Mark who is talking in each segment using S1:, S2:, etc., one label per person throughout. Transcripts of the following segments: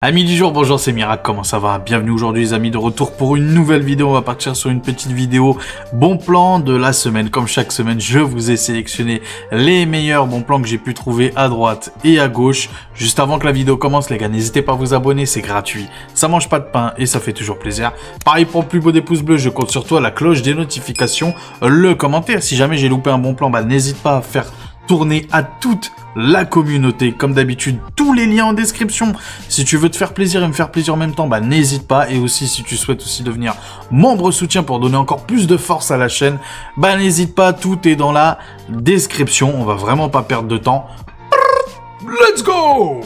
S1: Amis du jour, bonjour, c'est Mirac, comment ça va? Bienvenue aujourd'hui les amis, de retour pour une nouvelle vidéo. On va partir sur une petite vidéo bon plan de la semaine. Comme chaque semaine, je vous ai sélectionné les meilleurs bons plans que j'ai pu trouver à droite et à gauche. Juste avant que la vidéo commence les gars, n'hésitez pas à vous abonner, c'est gratuit. Ça mange pas de pain et ça fait toujours plaisir. Pareil pour le plus beau des pouces bleus, je compte sur toi, la cloche des notifications, le commentaire. Si jamais j'ai loupé un bon plan, n'hésite pas à faire tourner à toute la communauté. Comme d'habitude, tous les liens en description. Si tu veux te faire plaisir et me faire plaisir en même temps, n'hésite pas. Et aussi, si tu souhaites aussi devenir membre soutien pour donner encore plus de force à la chaîne, n'hésite pas, tout est dans la description. On va vraiment pas perdre de temps. Let's go!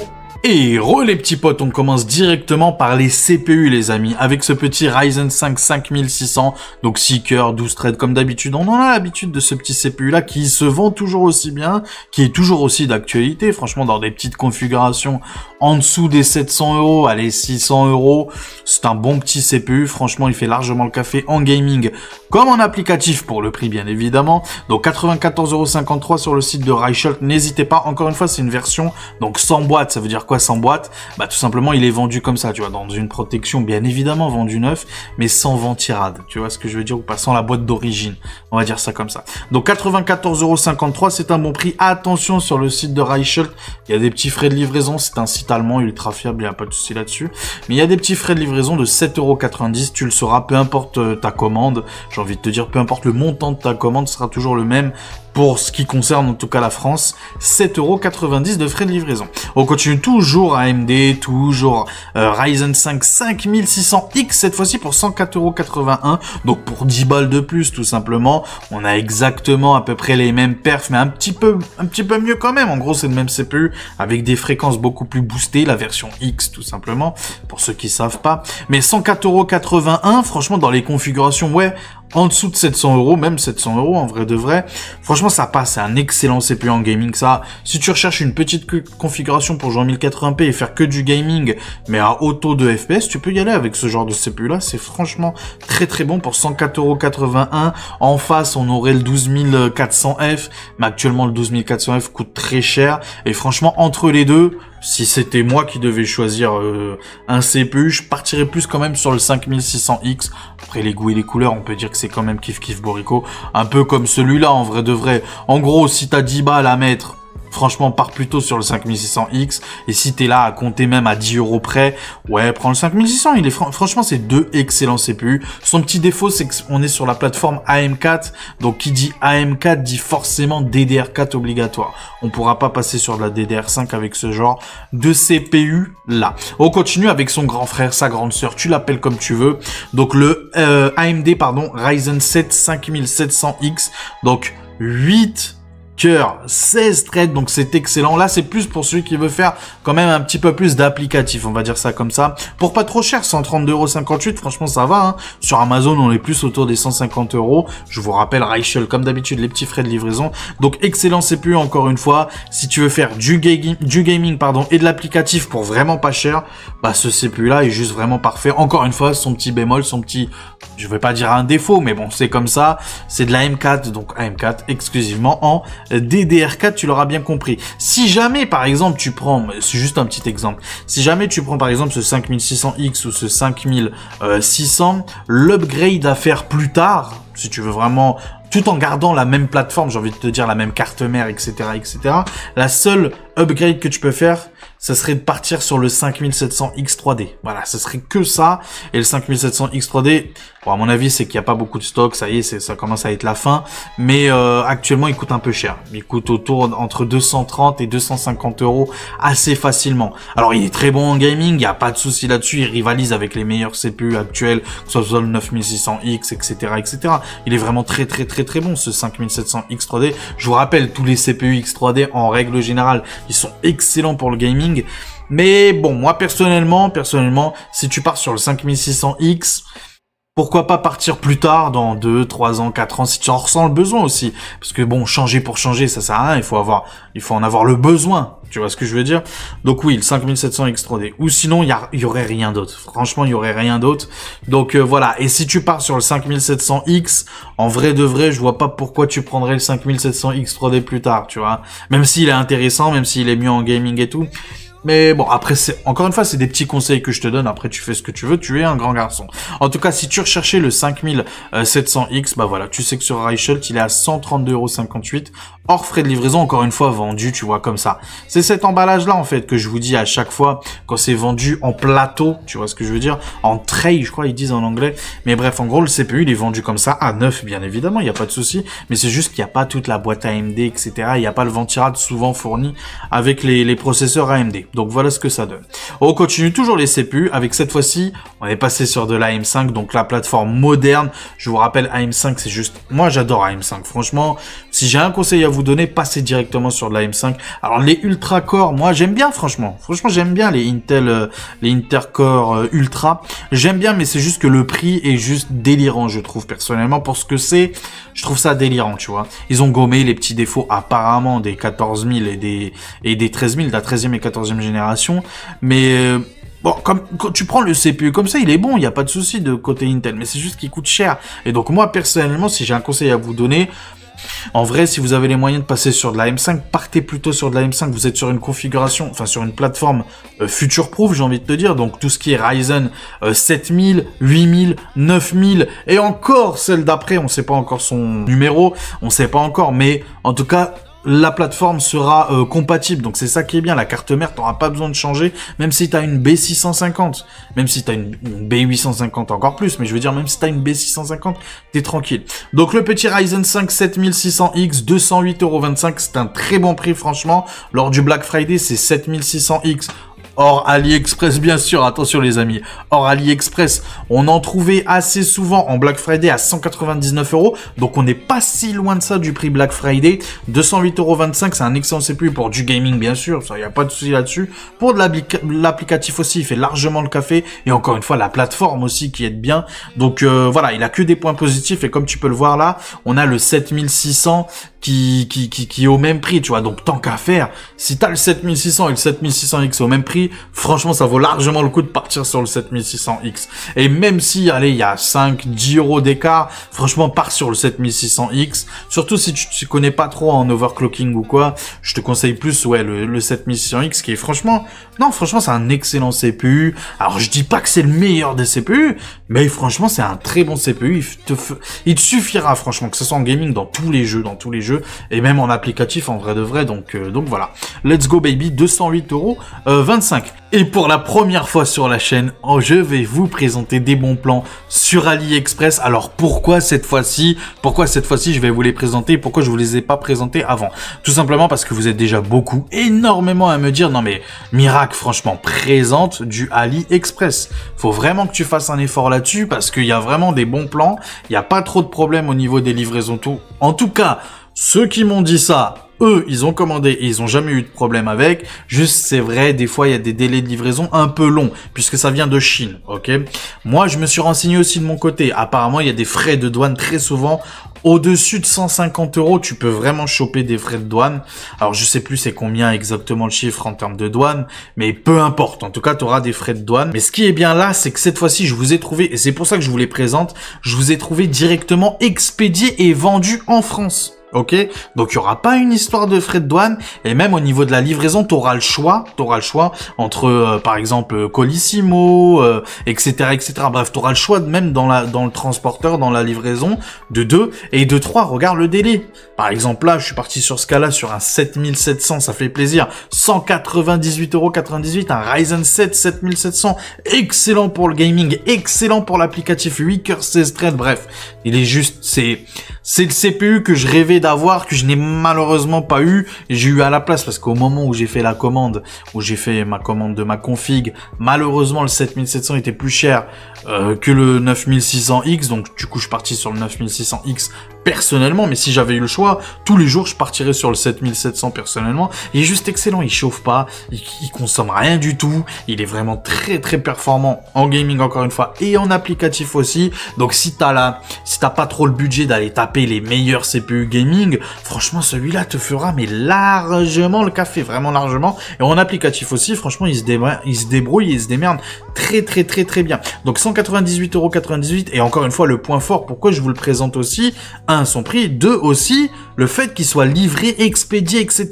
S1: Et les petits potes, on commence directement par les CPU les amis, avec ce petit Ryzen 5 5600, donc 6 cœurs, 12 threads comme d'habitude. On en a l'habitude de ce petit CPU là qui se vend toujours aussi bien, qui est toujours aussi d'actualité, franchement dans des petites configurations en dessous des 700 €, allez 600 €, c'est un bon petit CPU, franchement il fait largement le café en gaming comme en applicatif pour le prix bien évidemment. Donc 94,53 € sur le site de Reichelt, n'hésitez pas, encore une fois c'est une version donc sans boîte, ça veut dire quoi sans boîte? Tout simplement il est vendu comme ça, tu vois, dans une protection bien évidemment vendu neuf, mais sans ventirade, tu vois ce que je veux dire, ou pas sans la boîte d'origine, on va dire ça comme ça. Donc 94,53 €, c'est un bon prix. Attention sur le site de Reichelt, il y a des petits frais de livraison, c'est un site allemand ultra fiable, il n'y a pas de souci là-dessus, mais il y a des petits frais de livraison de 7,90 €, tu le sauras, peu importe ta commande, j'ai envie de te dire, peu importe le montant de ta commande, sera toujours le même. Pour ce qui concerne en tout cas la France, 7,90 € de frais de livraison. On continue toujours AMD, toujours Ryzen 5 5600X, cette fois-ci pour 104,81 €, donc pour 10 balles de plus tout simplement. On a exactement à peu près les mêmes perfs, mais un petit peu mieux quand même. En gros c'est le même CPU avec des fréquences beaucoup plus boostées, la version X tout simplement, pour ceux qui savent pas. Mais 104,81 €, franchement dans les configurations, ouais, en dessous de 700 €, même 700 € en vrai de vrai. Franchement, ça passe, c'est un excellent CPU en gaming, ça. Si tu recherches une petite configuration pour jouer en 1080p et faire que du gaming, mais à haut taux de FPS, tu peux y aller avec ce genre de CPU là. C'est franchement très très bon pour 104,81 €. En face, on aurait le 12400F, mais actuellement le 12400F coûte très cher. Et franchement, entre les deux, si c'était moi qui devais choisir un CPU, je partirais plus quand même sur le 5600X. Après les goûts et les couleurs, on peut dire que c'est quand même kiff Borico. Un peu comme celui-là en vrai de vrai. En gros, si t'as 10 balles à mettre, franchement, pars plutôt sur le 5600X. Et si t'es là à compter même à 10 € près, ouais, prends le 5600. Il est franchement, c'est deux excellents CPU. Son petit défaut, c'est qu'on est sur la plateforme AM4. Donc, qui dit AM4 dit forcément DDR4 obligatoire. On pourra pas passer sur de la DDR5 avec ce genre de CPU là. On continue avec son grand frère, sa grande sœur. Tu l'appelles comme tu veux. Donc, le AMD, pardon, Ryzen 7 5700X. Donc, 8 cœur, 16 threads, donc c'est excellent. Là, c'est plus pour celui qui veut faire quand même un petit peu plus d'applicatif, on va dire ça comme ça. Pour pas trop cher, 132,58 €, franchement, ça va. Hein. Sur Amazon, on est plus autour des 150 €. Je vous rappelle, Reichelt, comme d'habitude, les petits frais de livraison. Donc, excellent CPU, encore une fois. Si tu veux faire du gaming, pardon, et de l'applicatif pour vraiment pas cher, ce CPU-là est juste vraiment parfait. Encore une fois, son petit bémol, son petit, je vais pas dire un défaut, mais bon, c'est comme ça. C'est de la M4, donc AM4 exclusivement en DDR4, tu l'auras bien compris. Si jamais, par exemple, tu prends, c'est juste un petit exemple, si jamais tu prends par exemple ce 5600X ou ce 5600, l'upgrade à faire plus tard, si tu veux vraiment, tout en gardant la même plateforme, j'ai envie de te dire la même carte mère, etc., etc., la seule upgrade que tu peux faire, ça serait de partir sur le 5700X 3D. Voilà, ce serait que ça. Et le 5700X 3D, bon, à mon avis, c'est qu'il n'y a pas beaucoup de stock. Ça y est, ça commence à être la fin. Mais actuellement, il coûte un peu cher. Il coûte autour entre 230 et 250 € assez facilement. Alors, il est très bon en gaming. Il n'y a pas de souci là-dessus. Il rivalise avec les meilleurs CPU actuels, que ce soit le 9600X, etc., etc. Il est vraiment très bon, ce 5700X 3D. Je vous rappelle, tous les CPU X 3D, en règle générale, ils sont excellents pour le gaming. Mais bon, moi personnellement, si tu pars sur le 5600X, pourquoi pas partir plus tard, dans 2, 3 ans, 4 ans, si tu en ressens le besoin aussi. Parce que bon, changer pour changer, ça sert à rien, il faut en avoir le besoin. Tu vois ce que je veux dire? Donc oui, le 5700X 3D. Ou sinon, il y aurait rien d'autre. Franchement, il y aurait rien d'autre. Donc voilà. Et si tu pars sur le 5700X, en vrai de vrai, je vois pas pourquoi tu prendrais le 5700X 3D plus tard, tu vois. Même s'il est intéressant, même s'il est mieux en gaming et tout. Mais bon, après, encore une fois, c'est des petits conseils que je te donne. Après, tu fais ce que tu veux, tu es un grand garçon. En tout cas, si tu recherchais le 5700X, bah voilà, tu sais que sur Reichelt, il est à 132,58 €, hors frais de livraison, encore une fois, vendu, tu vois, comme ça. C'est cet emballage-là, en fait, que je vous dis à chaque fois, quand c'est vendu en plateau, tu vois ce que je veux dire, en tray, je crois, ils disent en anglais. Mais bref, en gros, le CPU, il est vendu comme ça, à neuf, bien évidemment, il n'y a pas de souci. Mais c'est juste qu'il n'y a pas toute la boîte AMD, etc. Il n'y a pas le ventirad souvent fourni avec les processeurs AMD. Donc voilà ce que ça donne. On continue toujours les CPU avec cette fois-ci, on est passé sur de l'AM5, donc la plateforme moderne. Je vous rappelle, AM5, c'est juste... Moi, j'adore AM5. Franchement, si j'ai un conseil à vous donner, passez directement sur de l'AM5. Alors, les Ultra Core, moi, j'aime bien, franchement. Franchement, j'aime bien les Intel Core Ultra. J'aime bien, mais c'est juste que le prix est juste délirant, je trouve, personnellement. Pour ce que c'est, je trouve ça délirant, tu vois. Ils ont gommé les petits défauts, apparemment, des 14000 et des 13000, de la 13e et 14e génération. Mais bon, quand tu prends le CPU comme ça, il est bon, il n'y a pas de souci de côté Intel, mais c'est juste qu'il coûte cher. Et donc moi, personnellement, si j'ai un conseil à vous donner, en vrai, si vous avez les moyens de passer sur de la M5, partez plutôt sur de la M5. Vous êtes sur une configuration, enfin sur une plateforme future-proof, j'ai envie de te dire. Donc tout ce qui est Ryzen 7000, 8000, 9000 et encore celle d'après, on ne sait pas encore son numéro, on ne sait pas encore, mais en tout cas... la plateforme sera compatible, donc c'est ça qui est bien, la carte mère, t'auras pas besoin de changer, même si t'as une B650, même si t'as une B850 encore plus, mais je veux dire, même si t'as une B650, t'es tranquille. Donc le petit Ryzen 5 7600X, 208,25 €, c'est un très bon prix franchement, lors du Black Friday, c'est 7600X, hors AliExpress, bien sûr, attention les amis, hors AliExpress, on en trouvait assez souvent en Black Friday à 199 €, donc on n'est pas si loin de ça du prix Black Friday, 208,25 €, c'est un excellent CPU pour du gaming, bien sûr, ça, y a pas de souci là-dessus, pour de l'applicatif aussi, il fait largement le café, et encore une fois, la plateforme aussi qui aide bien, donc voilà, il a que des points positifs, et comme tu peux le voir là, on a le 7600 qui est au même prix, tu vois, donc tant qu'à faire, si t'as le 7600 et le 7600X au même prix, franchement, ça vaut largement le coup de partir sur le 7600X. Et même si, allez, il y a 5-10 € d'écart, franchement, pars sur le 7600X. Surtout si tu connais pas trop en overclocking ou quoi, je te conseille plus, ouais, le 7600X qui est franchement, non, franchement, c'est un excellent CPU. Alors, je dis pas que c'est le meilleur des CPU, mais franchement, c'est un très bon CPU. Il te suffira, franchement, que ce soit en gaming, dans tous les jeux, et même en applicatif, en vrai de vrai. Donc voilà. Let's go, baby, 208,25 €. Et pour la première fois sur la chaîne, je vais vous présenter des bons plans sur AliExpress. Alors pourquoi cette fois-ci je vais vous les présenter? Pourquoi je vous les ai pas présentés avant? Tout simplement parce que vous êtes déjà énormément à me dire, non mais Miracle, franchement, présente du AliExpress. Faut vraiment que tu fasses un effort là-dessus parce qu'il y a vraiment des bons plans. Il n'y a pas trop de problèmes au niveau des livraisons tout. En tout cas, ceux qui m'ont dit ça, eux, ils ont commandé et ils ont jamais eu de problème avec. Juste, c'est vrai, des fois, il y a des délais de livraison un peu longs, puisque ça vient de Chine, ok? Moi, je me suis renseigné aussi de mon côté. Apparemment, il y a des frais de douane très souvent. Au-dessus de 150 €, tu peux vraiment choper des frais de douane. Alors, je sais plus c'est combien exactement le chiffre en termes de douane, mais peu importe. En tout cas, tu auras des frais de douane. Mais ce qui est bien là, c'est que cette fois-ci, je vous ai trouvé, et c'est pour ça que je vous les présente, je vous ai trouvé directement expédié et vendu en France. Ok, donc il y aura pas une histoire de frais de douane, et même au niveau de la livraison, tu auras le choix entre par exemple Colissimo, etc., etc. Bref, tu auras le choix même dans le transporteur, dans la livraison de 2 et de 3. Regarde le délai. Par exemple là, je suis parti sur ce cas-là sur un 7700, ça fait plaisir. 198,98 €, un Ryzen 7 7700, excellent pour le gaming, excellent pour l'applicatif 8 cœurs 16 threads. Bref, il est juste, c'est le CPU que je rêvais d'avoir, que je n'ai malheureusement pas eu. J'ai eu à la place parce qu'au moment où j'ai fait la commande, où j'ai fait ma commande de ma config, malheureusement le 7700 était plus cher que le 9600X. Donc du coup je suis parti sur le 9600X personnellement, mais si j'avais eu le choix, tous les jours je partirais sur le 7700 personnellement. Il est juste excellent, il chauffe pas, il consomme rien du tout, il est vraiment très très performant en gaming encore une fois et en applicatif aussi. Donc si t'as pas trop le budget d'aller taper les meilleurs CPU gaming, franchement celui-là te fera mais largement le café, vraiment largement. Et en applicatif aussi, franchement il se débrouille, il se démerde très bien. Donc 198,98 €. Et encore une fois, le point fort, pourquoi je vous le présente aussi, un, son prix, deux, aussi, le fait qu'il soit livré, expédié, etc.,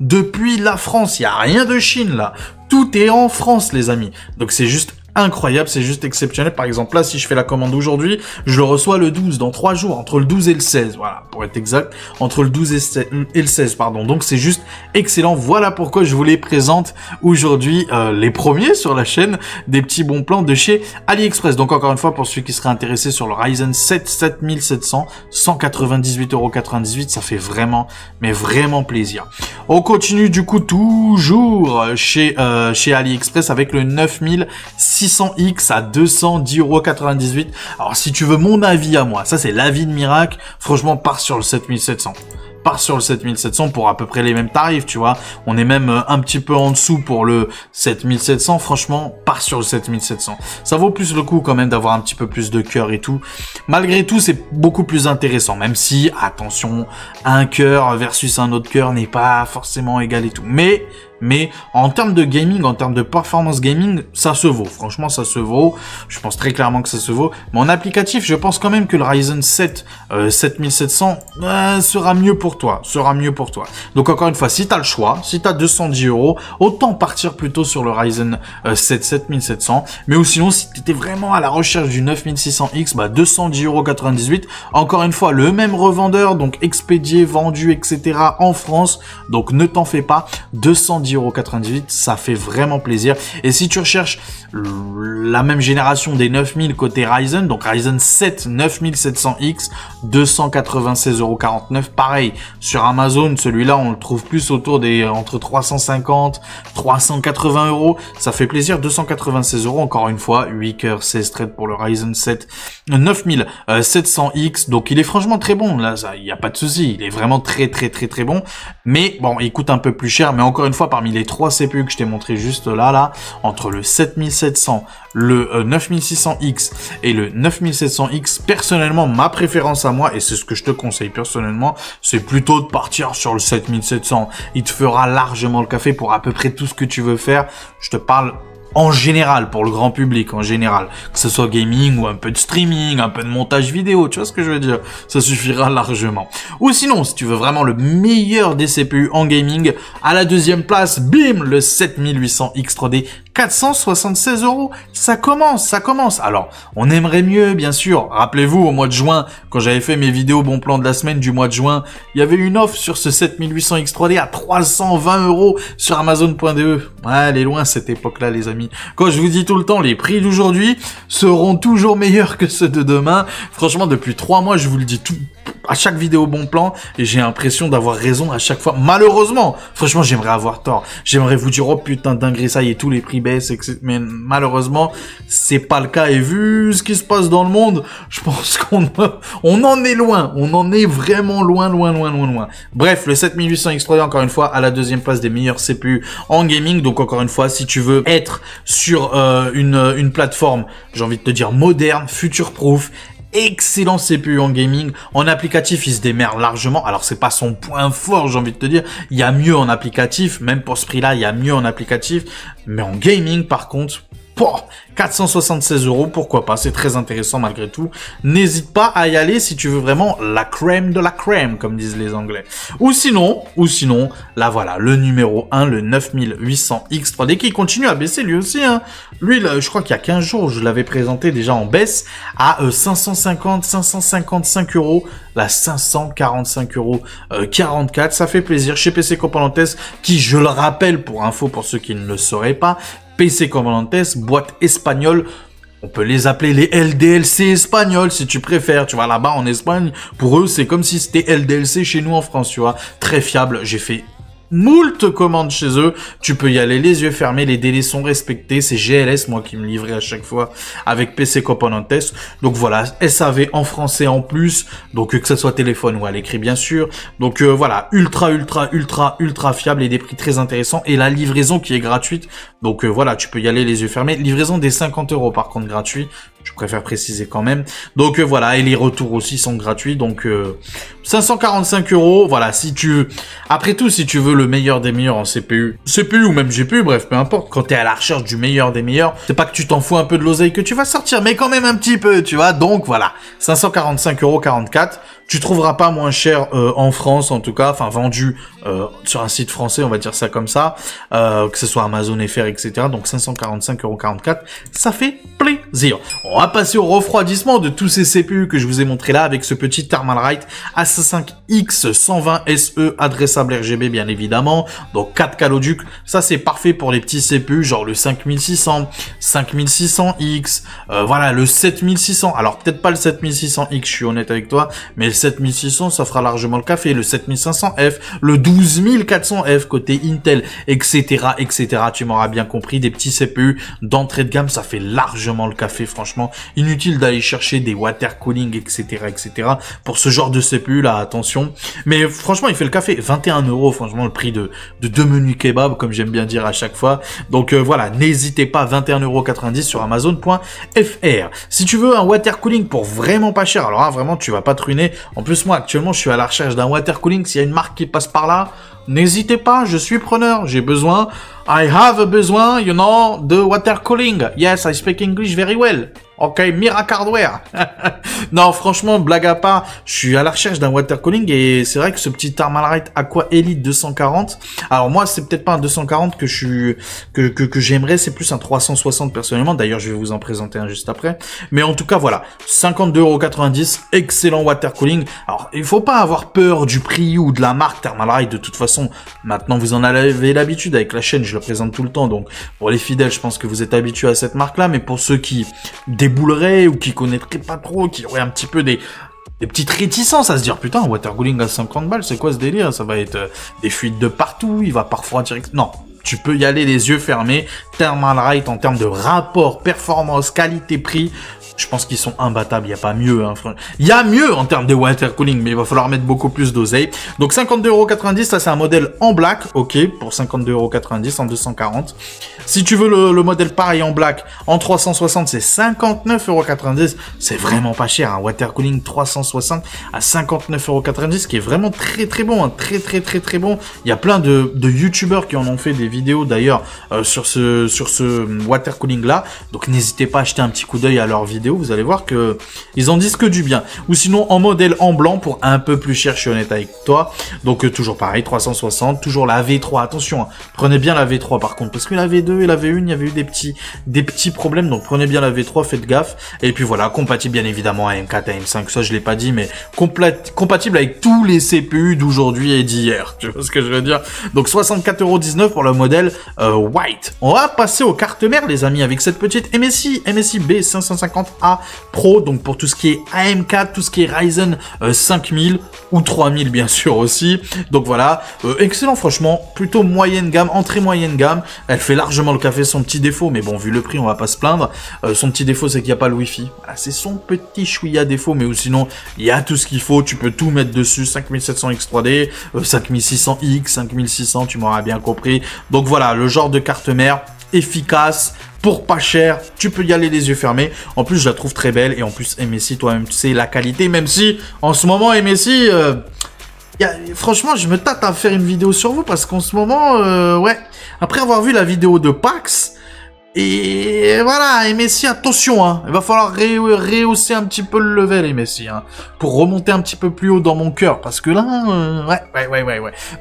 S1: depuis la France. Il n'y a rien de Chine, là. Tout est en France, les amis. Donc c'est juste incroyable, c'est juste exceptionnel. Par exemple, là, si je fais la commande aujourd'hui, je le reçois le 12, dans 3 jours, entre le 12 et le 16, voilà, pour être exact, entre le 12 et le 16, pardon. Donc, c'est juste excellent. Voilà pourquoi je vous les présente aujourd'hui, les premiers sur la chaîne, des petits bons plans de chez AliExpress. Donc, encore une fois, pour ceux qui seraient intéressés sur le Ryzen 7 7700, 198,98 €, ça fait vraiment, mais vraiment plaisir. On continue, du coup, toujours chez AliExpress avec le 9600X à 210,98 €. Alors, si tu veux mon avis à moi, ça c'est l'avis de Miracle, franchement, pars sur le 7700. Part sur le 7700 pour à peu près les mêmes tarifs, tu vois. On est même un petit peu en dessous pour le 7700. Franchement, part sur le 7700. Ça vaut plus le coup quand même d'avoir un petit peu plus de cœur et tout. Malgré tout, c'est beaucoup plus intéressant. Même si, attention, un cœur versus un autre cœur n'est pas forcément égal et tout. Mais en termes de gaming, en termes de performance gaming, ça se vaut. Franchement, ça se vaut. Je pense très clairement que ça se vaut. Mais en applicatif, je pense quand même que le Ryzen 7 7700 sera mieux pour toi. Sera mieux pour toi. Donc encore une fois, si tu as le choix, si tu as 210 €, autant partir plutôt sur le Ryzen 7 7700. Mais ou sinon, si tu étais vraiment à la recherche du 9600X, 210,98 €. Encore une fois, le même revendeur, donc expédié, vendu, etc. en France. Donc ne t'en fais pas. 210,98 €, ça fait vraiment plaisir. Et si tu recherches la même génération des 9000 côté Ryzen, donc Ryzen 7 9700X, 296,49 €. Pareil, sur Amazon, celui-là, on le trouve plus autour des entre 350, 380 €. Ça fait plaisir, 296 €, encore une fois, 8 cœurs, 16 threads pour le Ryzen 7 9700X. Donc il est franchement très bon, là, il n'y a pas de souci. Il est vraiment très bon. Mais bon, il coûte un peu plus cher, mais encore une fois, parmi les 3 CPU que je t'ai montré juste là, entre le 7700, le 9600X et le 9700X, personnellement, ma préférence à moi, et c'est ce que je te conseille personnellement, c'est plutôt de partir sur le 7700. Il te fera largement le café pour à peu près tout ce que tu veux faire. Je te parle en général, pour le grand public, en général. Que ce soit gaming ou un peu de streaming, un peu de montage vidéo, tu vois ce que je veux dire? Ça suffira largement. Ou sinon, si tu veux vraiment le meilleur des CPU en gaming, à la deuxième place, bim, le 7800X 3D, 476 €. Ça commence. Alors, on aimerait mieux, bien sûr. Rappelez-vous, au mois de juin, quand j'avais fait mes vidéos bon plan de la semaine du mois de juin, il y avait une offre sur ce 7800X 3D à 320 € sur Amazon.de. Ouais, elle est loin cette époque-là, les amis. Quand je vous dis tout le temps, les prix d'aujourd'hui seront toujours meilleurs que ceux de demain. Franchement, depuis 3 mois, je vous le dis tout à chaque vidéo bon plan, et j'ai l'impression d'avoir raison à chaque fois. Malheureusement, franchement, j'aimerais avoir tort. J'aimerais vous dire, oh putain, dinguerie, ça y est, tous les prix baissent, etc. Mais malheureusement, c'est pas le cas. Et vu ce qui se passe dans le monde, je pense qu'on en est loin. On en est vraiment loin. Bref, le 7800X 3D, encore une fois, à la deuxième place des meilleurs CPU en gaming. Donc, encore une fois, si tu veux être sur une plateforme, j'ai envie de te dire, moderne, future-proof, excellent CPU en gaming. En applicatif, il se démerde largement. Alors, c'est pas son point fort, j'ai envie de te dire. Il y a mieux en applicatif. Même pour ce prix-là, il y a mieux en applicatif. Mais en gaming, par contre, 476 €, pourquoi pas, c'est très intéressant malgré tout. N'hésite pas à y aller si tu veux vraiment la crème de la crème, comme disent les Anglais. Ou sinon, là voilà, le numéro 1, le 9800X 3D, qui continue à baisser lui aussi, hein. Lui, là, je crois qu'il y a 15 jours, je l'avais présenté déjà en baisse à 555 €, la 545,44 €, ça fait plaisir. Chez PC Componentes, qui, je le rappelle pour info, pour ceux qui ne le sauraient pas, PC Componentes, boîte espagnole, on peut les appeler les LDLC espagnols si tu préfères, tu vois, là-bas en Espagne, pour eux c'est comme si c'était LDLC chez nous en France, tu vois, très fiable. J'ai fait moult commandes chez eux, tu peux y aller les yeux fermés, les délais sont respectés, c'est GLS moi qui me livrais à chaque fois avec PC Componentes. Donc voilà, SAV en français en plus, donc que ce soit téléphone ou à l'écrit bien sûr. Donc voilà, ultra fiable et des prix très intéressants, et la livraison qui est gratuite. Donc voilà, tu peux y aller les yeux fermés. Livraison des 50 € par contre gratuit. Je préfère préciser quand même. Donc voilà, et les retours aussi sont gratuits. Donc 545 €. Voilà, si tu... Après tout, si tu veux le meilleur des meilleurs en CPU ou même GPU, bref, peu importe. Quand tu es à la recherche du meilleur des meilleurs, c'est pas que tu t'en fous un peu de l'oseille que tu vas sortir, mais quand même un petit peu, tu vois. Donc voilà, 545,44 €. Tu trouveras pas moins cher en France, en tout cas, enfin vendu sur un site français, on va dire ça comme ça, que ce soit Amazon FR, etc. Donc 545,44 €, ça fait plaisir. On va passer au refroidissement de tous ces CPU que je vous ai montré là avec ce petit Thermalright A5X 120 SE adressable RGB bien évidemment. Donc 4 caloducs, ça c'est parfait pour les petits CPU genre le 5600, 5600X, voilà le 7600. Alors peut-être pas le 7600X, je suis honnête avec toi, mais le 7600 ça fera largement le café, le 7500F, le 12400F côté Intel, etc., etc. Tu m'auras bien compris, des petits CPU d'entrée de gamme, ça fait largement le café, franchement. Inutile d'aller chercher des water cooling, etc., etc. Pour ce genre de CPU là, attention. Mais franchement, il fait le café. 21 €, franchement, le prix de 2 menus kebab, comme j'aime bien dire à chaque fois. Donc voilà, n'hésitez pas, 21,90 € sur Amazon.fr. Si tu veux un water cooling pour vraiment pas cher, alors là, vraiment, tu vas pas te ruiner. En plus, moi, actuellement, je suis à la recherche d'un water cooling. S'il y a une marque qui passe par là, n'hésitez pas, je suis preneur. J'ai besoin, I have besoin, you know, de water cooling. Yes, I speak English very well. Ok, Miracle Hardware. Non, franchement, blague à part, je suis à la recherche d'un water cooling et c'est vrai que ce petit Thermalright Aqua Elite 240, alors moi, c'est peut-être pas un 240 que j'aimerais, c'est plus un 360 personnellement. D'ailleurs, je vais vous en présenter un juste après. Mais en tout cas, voilà, 52,90 €, excellent water cooling. Alors, il faut pas avoir peur du prix ou de la marque Thermalright. De toute façon, maintenant, vous en avez l'habitude avec la chaîne, je le présente tout le temps. Donc, pour les fidèles, je pense que vous êtes habitués à cette marque-là. Mais pour ceux qui déboulerait ou qui connaîtrait pas trop, qui aurait un petit peu des petites réticences à se dire putain, water cooling à 50 balles, c'est quoi ce délire? Ça va être des fuites de partout, il va pas refroidir. Non, tu peux y aller les yeux fermés. Thermalright en termes de rapport performance qualité-prix, je pense qu'ils sont imbattables, il n'y a pas mieux. Hein. Il y a mieux en termes de water cooling, mais il va falloir mettre beaucoup plus d'oseille. Donc 52,90 €, ça c'est un modèle en black, ok, pour 52,90 € en 240. Si tu veux le modèle pareil en black, en 360, c'est 59,90 €. C'est vraiment pas cher, un water cooling 360 à 59,90 €, ce qui est vraiment très très bon, hein. Très bon. Il y a plein de youtubeurs qui en ont fait des vidéos d'ailleurs sur ce water cooling là. Donc n'hésitez pas à jeter un petit coup d'œil à leurs vidéos. Vous allez voir que ils en disent que du bien. Ou sinon en modèle en blanc pour un peu plus cher, je suis honnête avec toi. Donc toujours pareil, 360, toujours la V3. Attention, hein, prenez bien la V3 par contre, parce que la V2 et la V1, il y avait eu des petits problèmes. Donc prenez bien la V3, faites gaffe. Et puis voilà, compatible bien évidemment à M4, à M5, ça je l'ai pas dit, mais compatible avec tous les CPU d'aujourd'hui et d'hier. Tu vois ce que je veux dire? Donc 64,19 € pour le modèle white. On va passer aux cartes mères les amis, avec cette petite MSI B550A Pro, donc pour tout ce qui est AM4, tout ce qui est Ryzen 5000 ou 3000 bien sûr aussi. Donc voilà, excellent franchement, plutôt moyenne gamme, entrée moyenne gamme. Elle fait largement le café, son petit défaut, mais bon vu le prix on va pas se plaindre. Son petit défaut c'est qu'il n'y a pas le Wi-Fi. Voilà, c'est son petit chouïa défaut, mais sinon il y a tout ce qu'il faut, tu peux tout mettre dessus. 5700X 3D, 5600X, 5600, tu m'auras bien compris. Donc voilà, le genre de carte mère efficace, pour pas cher, tu peux y aller les yeux fermés. En plus, je la trouve très belle. Et en plus, MSI, toi-même, tu sais la qualité. Même si, en ce moment, MSI... franchement, je me tâte à faire une vidéo sur vous. Parce qu'en ce moment, ouais... Après avoir vu la vidéo de Pax... Et voilà, MSI, attention, hein. Il va falloir rehausser un petit peu le level, MSI, hein, pour remonter un petit peu plus haut dans mon cœur, parce que là, ouais.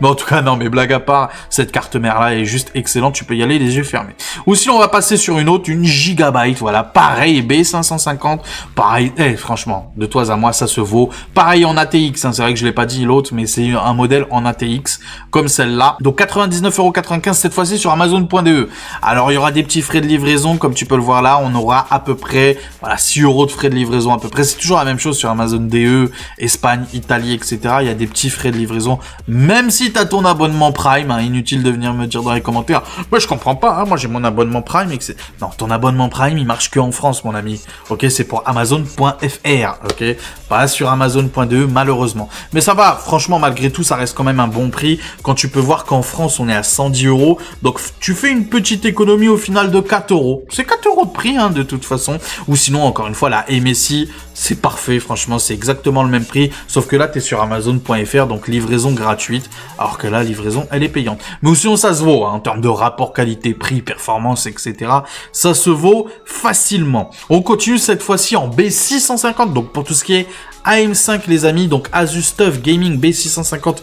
S1: Mais en tout cas, non, mais blague à part, cette carte mère-là est juste excellente, tu peux y aller les yeux fermés. Ou si on va passer sur une autre, une Gigabyte, voilà, pareil, B550, pareil, franchement, de toi à moi, ça se vaut. Pareil en ATX, hein, c'est vrai que je l'ai pas dit l'autre, mais c'est un modèle en ATX, comme celle-là. Donc 99,95 € cette fois-ci sur Amazon.de. Alors, il y aura des petits frais de livraison, comme tu peux le voir là, on aura à peu près, voilà, 6 € de frais de livraison à peu près. C'est toujours la même chose sur Amazon DE, Espagne, Italie, etc. Il y a des petits frais de livraison, même si tu as ton abonnement Prime, hein, inutile de venir me dire dans les commentaires, moi je comprends pas, hein, moi j'ai mon abonnement Prime, et que c'est... Non, ton abonnement Prime, il marche que en France, mon ami. Ok, c'est pour Amazon.fr, ok, pas sur Amazon.de, malheureusement. Mais ça va, franchement, malgré tout, ça reste quand même un bon prix, quand tu peux voir qu'en France, on est à 110 €. Donc, tu fais une petite économie au final de 4 euros. C'est 4 euros de prix, hein, de toute façon. Ou sinon, encore une fois, la MSI, c'est parfait. Franchement, c'est exactement le même prix. Sauf que là, tu es sur Amazon.fr, donc livraison gratuite. Alors que là, livraison, elle est payante. Mais sinon, ça se vaut, hein, en termes de rapport qualité-prix, performance, etc. Ça se vaut facilement. On continue cette fois-ci en B650. Donc, pour tout ce qui est AM5, les amis. Donc, Asus TUF Gaming B650.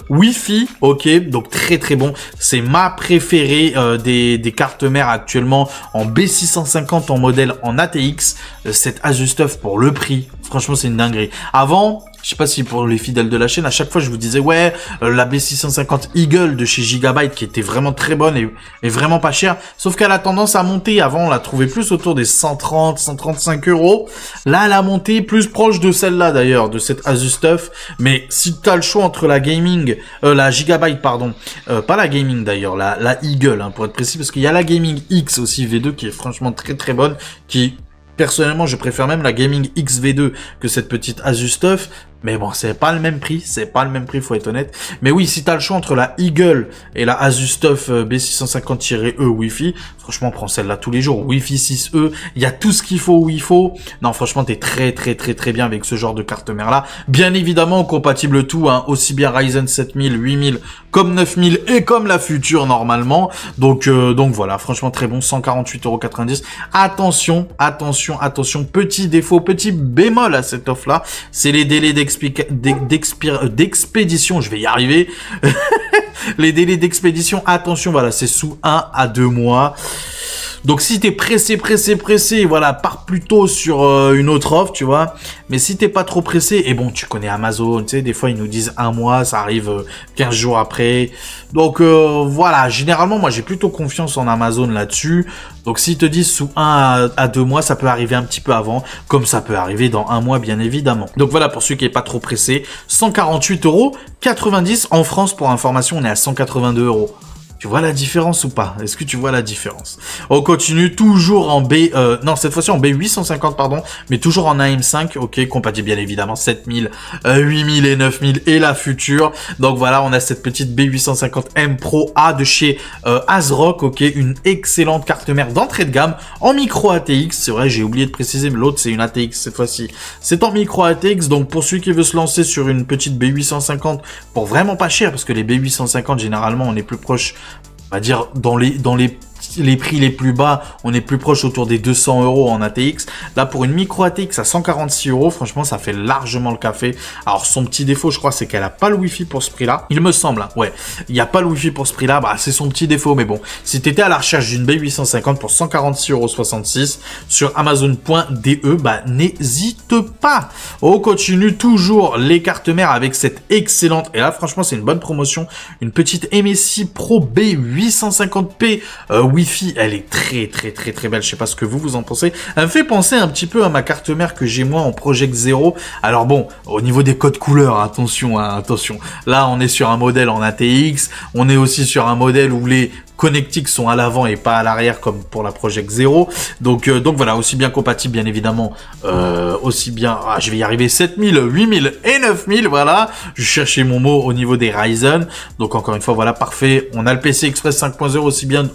S1: Wi-Fi, ok, donc très bon. C'est ma préférée des cartes mères actuellement en B650 en modèle en ATX. Cette Asus TUF pour le prix, franchement c'est une dinguerie. Avant, je sais pas si pour les fidèles de la chaîne, à chaque fois je vous disais ouais, la B650 Eagle de chez Gigabyte qui était vraiment très bonne et vraiment pas chère. Sauf qu'elle a tendance à monter. Avant on la trouvait plus autour des 130, 135 euros. Là elle a monté plus proche de celle-là d'ailleurs, de cette Asus TUF. Mais si tu as le choix entre la la Gigabyte pardon, pas la gaming d'ailleurs, la Eagle hein, pour être précis, parce qu'il y a la Gaming X aussi V2 qui est franchement très bonne, qui personnellement je préfère même la Gaming X V2 que cette petite Asus TUF. Mais bon, c'est pas le même prix, faut être honnête. Mais oui, si t'as le choix entre la Eagle et la Asus TUF B650-E Wi-Fi, franchement, prends celle-là tous les jours. Wi-Fi 6E, il y a tout ce qu'il faut où il faut. Non, franchement, t'es très bien avec ce genre de carte mère-là. Bien évidemment, compatible tout, hein, aussi bien Ryzen 7000, 8000, comme 9000 et comme la future normalement. Donc voilà, franchement, très bon, 148,90 €. Attention, petit défaut, petit bémol à cette offre-là, c'est les délais d'expédition, je vais y arriver. Les délais d'expédition, attention, voilà, c'est sous 1 à 2 mois. Donc si t'es pressé, voilà, pars plutôt sur une autre offre, tu vois. Mais si t'es pas trop pressé, et bon, tu connais Amazon, tu sais, des fois ils nous disent 1 mois, ça arrive 15 jours après. Donc voilà, généralement moi j'ai plutôt confiance en Amazon là-dessus. Donc s'ils te disent sous 1 à 2 mois, ça peut arriver un petit peu avant, comme ça peut arriver dans 1 mois bien évidemment. Donc voilà, pour ceux qui n'est pas trop pressé, 148,90 € en France, pour information, on est à 182 €. Tu vois la différence ou pas? Est-ce que tu vois la différence? On continue toujours en non, cette fois-ci en B850, pardon, mais toujours en AM5, ok, compatible bien évidemment 7000, 8000 et 9000 et la future. Donc voilà, on a cette petite B850M Pro A de chez ASRock, ok, une excellente carte mère d'entrée de gamme en micro ATX. C'est vrai, j'ai oublié de préciser, mais l'autre c'est une ATX cette fois-ci. C'est en micro ATX, donc pour celui qui veut se lancer sur une petite B850 pour vraiment pas cher, parce que les B850 généralement on est plus proche, on va dire dans les prix les plus bas, on est plus proche autour des 200 € en ATX. Là, pour une micro ATX à 146 €, franchement, ça fait largement le café. Alors, son petit défaut, je crois, c'est qu'elle a pas le Wi-Fi pour ce prix-là. Il me semble, hein, ouais. Il n'y a pas le Wi-Fi pour ce prix-là, bah, c'est son petit défaut. Mais bon, si tu étais à la recherche d'une B850 pour 146,66 € sur Amazon.de, bah, n'hésite pas. On continue toujours les cartes mères avec cette excellente, et là, franchement, c'est une bonne promotion, une petite MSI Pro B850p, Wi-Fi, elle est très belle. Je sais pas ce que vous en pensez. Elle me fait penser un petit peu à ma carte mère que j'ai moi en Project Zero. Alors bon, au niveau des codes couleurs, attention, hein, attention. Là, on est sur un modèle en ATX. On est aussi sur un modèle où les connectiques sont à l'avant et pas à l'arrière comme pour la Project Zero. Donc voilà, aussi bien compatible bien évidemment, aussi bien, je vais y arriver, 7000, 8000 et 9000, voilà. Je cherchais mon mot au niveau des Ryzen. Donc encore une fois, voilà, parfait. On a le PC Express 5.0 aussi bien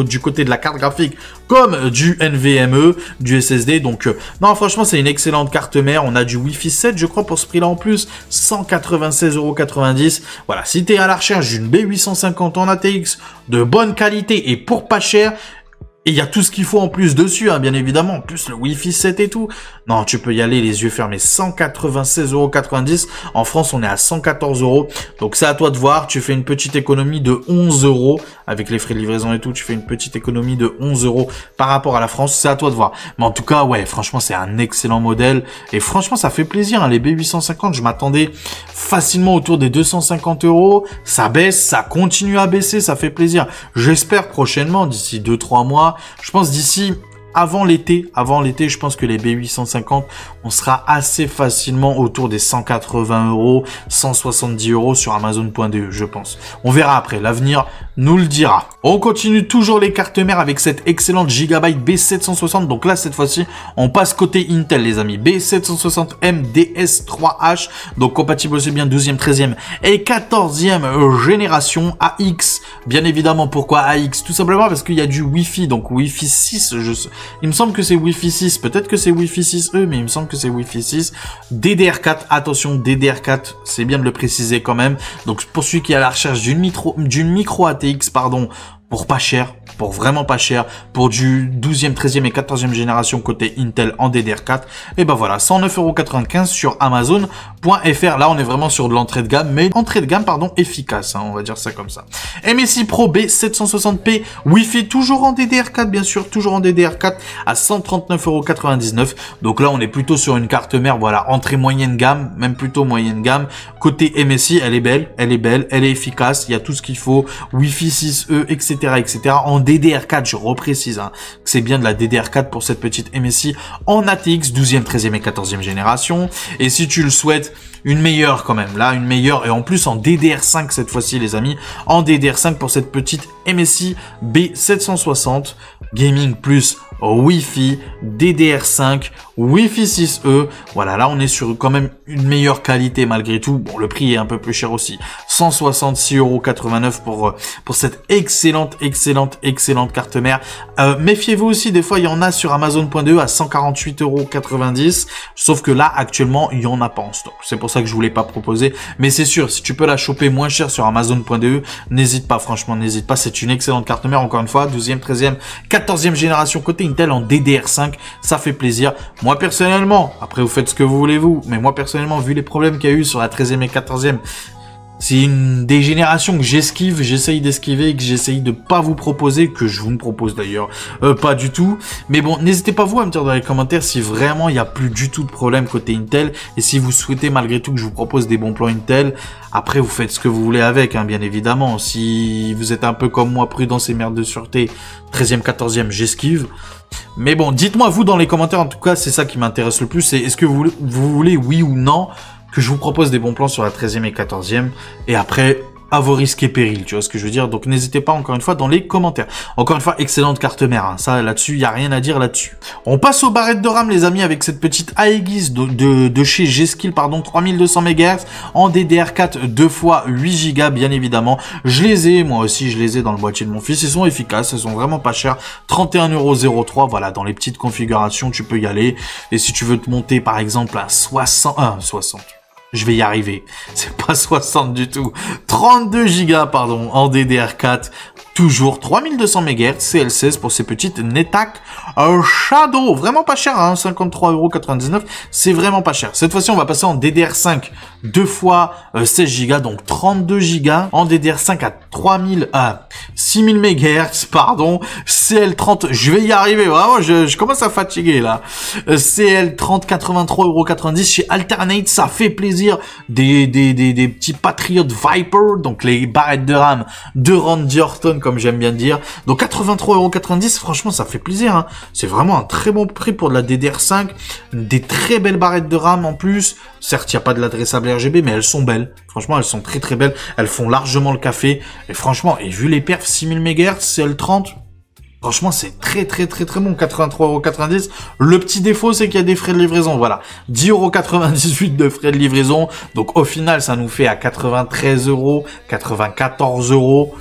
S1: du côté de la carte graphique comme du NVMe, du SSD. Donc non, franchement, c'est une excellente carte mère. On a du Wi-Fi 7, je crois, pour ce prix-là en plus, 196,90 €. Voilà, si tu es à la recherche d'une B850 en ATX de bonne qualité et pour pas cher, et il y a tout ce qu'il faut en plus dessus, hein, bien évidemment, en plus le Wi-Fi 7 et tout. Non, tu peux y aller les yeux fermés. 196,90 €. En France, on est à 114 €. Donc c'est à toi de voir. Tu fais une petite économie de 11 € avec les frais de livraison et tout. Tu fais une petite économie de 11 € par rapport à la France. C'est à toi de voir. Mais en tout cas, ouais, franchement, c'est un excellent modèle. Et franchement, ça fait plaisir, hein. Les B850, je m'attendais facilement autour des 250 €. Ça baisse, ça continue à baisser. Ça fait plaisir. J'espère prochainement, d'ici 2-3 mois, je pense d'ici avant l'été, je pense que les B850, on sera assez facilement autour des 180 €, 170 € sur Amazon.de, je pense. On verra après, l'avenir nous le dira. On continue toujours les cartes mères avec cette excellente Gigabyte B760. Donc là, cette fois-ci, on passe côté Intel, les amis. B760M DS3H, donc compatible aussi bien 12e, 13e et 14e génération AX. Bien évidemment, pourquoi AX? Tout simplement parce qu'il y a du Wi-Fi, donc Wi-Fi 6, il me semble que c'est Wi-Fi 6, peut-être que c'est Wi-Fi 6E, mais il me semble que c'est Wi-Fi 6. DDR4, attention, DDR4, c'est bien de le préciser quand même. Donc pour celui qui est à la recherche d'une micro ATX, pardon, pour pas cher, pour vraiment pas cher, pour du 12e, 13e et 14e génération côté Intel en DDR4, et ben voilà, 109,95 € sur Amazon.fr. Là, on est vraiment sur de l'entrée de gamme, mais entrée de gamme, pardon, efficace, hein, on va dire ça comme ça. MSI Pro B760p, Wi-Fi, toujours en DDR4, bien sûr, toujours en DDR4, à 139,99 €. Donc là, on est plutôt sur une carte mère, voilà, entrée moyenne gamme, même plutôt moyenne gamme. Côté MSI, elle est belle, elle est efficace, il y a tout ce qu'il faut, Wi-Fi 6E, etc., etc. En DDR4, je reprécise hein, que c'est bien de la DDR4 pour cette petite MSI en ATX 12e, 13e et 14e génération. Et si tu le souhaites, une meilleure quand même, là une meilleure et en plus en DDR5 cette fois-ci les amis, en DDR5 pour cette petite MSI B760 Gaming plus Wi-Fi, DDR5, Wi-Fi 6E. Voilà, là on est sur quand même une meilleure qualité malgré tout. Bon, le prix est un peu plus cher aussi. 166,89 € pour cette excellente carte mère. Méfiez-vous aussi, des fois il y en a sur Amazon.de à 148,90 €. Sauf que là actuellement il y en a pas en stock. C'est pour ça que je voulais pas proposer. Mais c'est sûr, si tu peux la choper moins cher sur Amazon.de, n'hésite pas, franchement n'hésite pas. C'est une excellente carte mère, encore une fois, 12e, 13e, 14e génération côté Intel en DDR5, ça fait plaisir. Moi personnellement, après vous faites ce que vous voulez vous, mais moi personnellement, vu les problèmes qu'il y a eu sur la 13e et 14e, c'est une des générations que j'esquive, j'essaye d'esquiver, que j'essaye de pas vous proposer, que je vous me propose d'ailleurs pas du tout. Mais bon, n'hésitez pas vous à me dire dans les commentaires si vraiment il n'y a plus du tout de problème côté Intel et si vous souhaitez malgré tout que je vous propose des bons plans Intel. Après, vous faites ce que vous voulez avec, hein, bien évidemment. Si vous êtes un peu comme moi, prudence et merde de sûreté, 13e, 14e, j'esquive. Mais bon, dites-moi vous dans les commentaires, en tout cas, c'est ça qui m'intéresse le plus, c'est est-ce que vous voulez, oui ou non, que je vous propose des bons plans sur la 13e et 14e, et après, à vos risques et périls, tu vois ce que je veux dire. Donc n'hésitez pas encore une fois dans les commentaires. Encore une fois, excellente carte mère, hein. Ça là-dessus, il n'y a rien à dire là-dessus. On passe aux barrettes de RAM les amis avec cette petite Aegis de chez G-Skill, pardon, 3200 MHz en DDR4 2 fois 8 Go bien évidemment. Je les ai, moi aussi je les ai dans le boîtier de mon fils, ils sont efficaces, ils sont vraiment pas chers, 31,03 €, voilà, dans les petites configurations tu peux y aller. Et si tu veux te monter par exemple à 60, je vais y arriver. C'est pas 60 du tout. 32 Go, pardon, en DDR4. Toujours 3200 MHz, CL16 pour ces petites NetHack Shadow. Vraiment pas cher, hein, 53,99 €. C'est vraiment pas cher. Cette fois-ci, on va passer en DDR5 2 fois 16 Go, donc 32 Go. En DDR5 à 6000 MHz, pardon. CL30, je vais y arriver, vraiment, je commence à fatiguer là. CL30, 83,90 € chez Alternate, ça fait plaisir. Des petits Patriot Viper, donc les barrettes de RAM de Randy Orton, comme j'aime bien dire. Donc 83,90 €, franchement ça fait plaisir, hein. C'est vraiment un très bon prix pour de la DDR5, des très belles barrettes de RAM en plus. Certes, il n'y a pas de l'adressable RGB, mais elles sont belles. Franchement, elles sont très très belles. Elles font largement le café. Et franchement, et vu les perfs 6000 MHz, CL30, franchement, c'est très bon, 83,90 €. Le petit défaut, c'est qu'il y a des frais de livraison, voilà. 10,98 € de frais de livraison. Donc, au final, ça nous fait à 93 €, 94 €.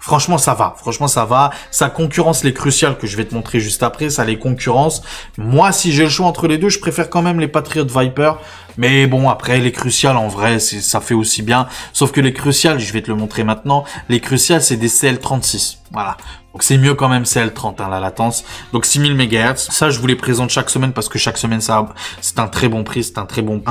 S1: Franchement, ça va. Franchement, ça va. Ça concurrence les Crucial que je vais te montrer juste après. Ça les concurrence. Moi, si j'ai le choix entre les deux, je préfère quand même les Patriot Viper. Mais bon, après, les Crucial, en vrai, ça fait aussi bien. Sauf que les Crucial, je vais te le montrer maintenant. Les Crucial, c'est des CL36. Voilà. Donc c'est mieux quand même CL30, hein, la latence. Donc 6000 MHz. Ça, je vous les présente chaque semaine parce que chaque semaine, c'est un très bon prix, c'est un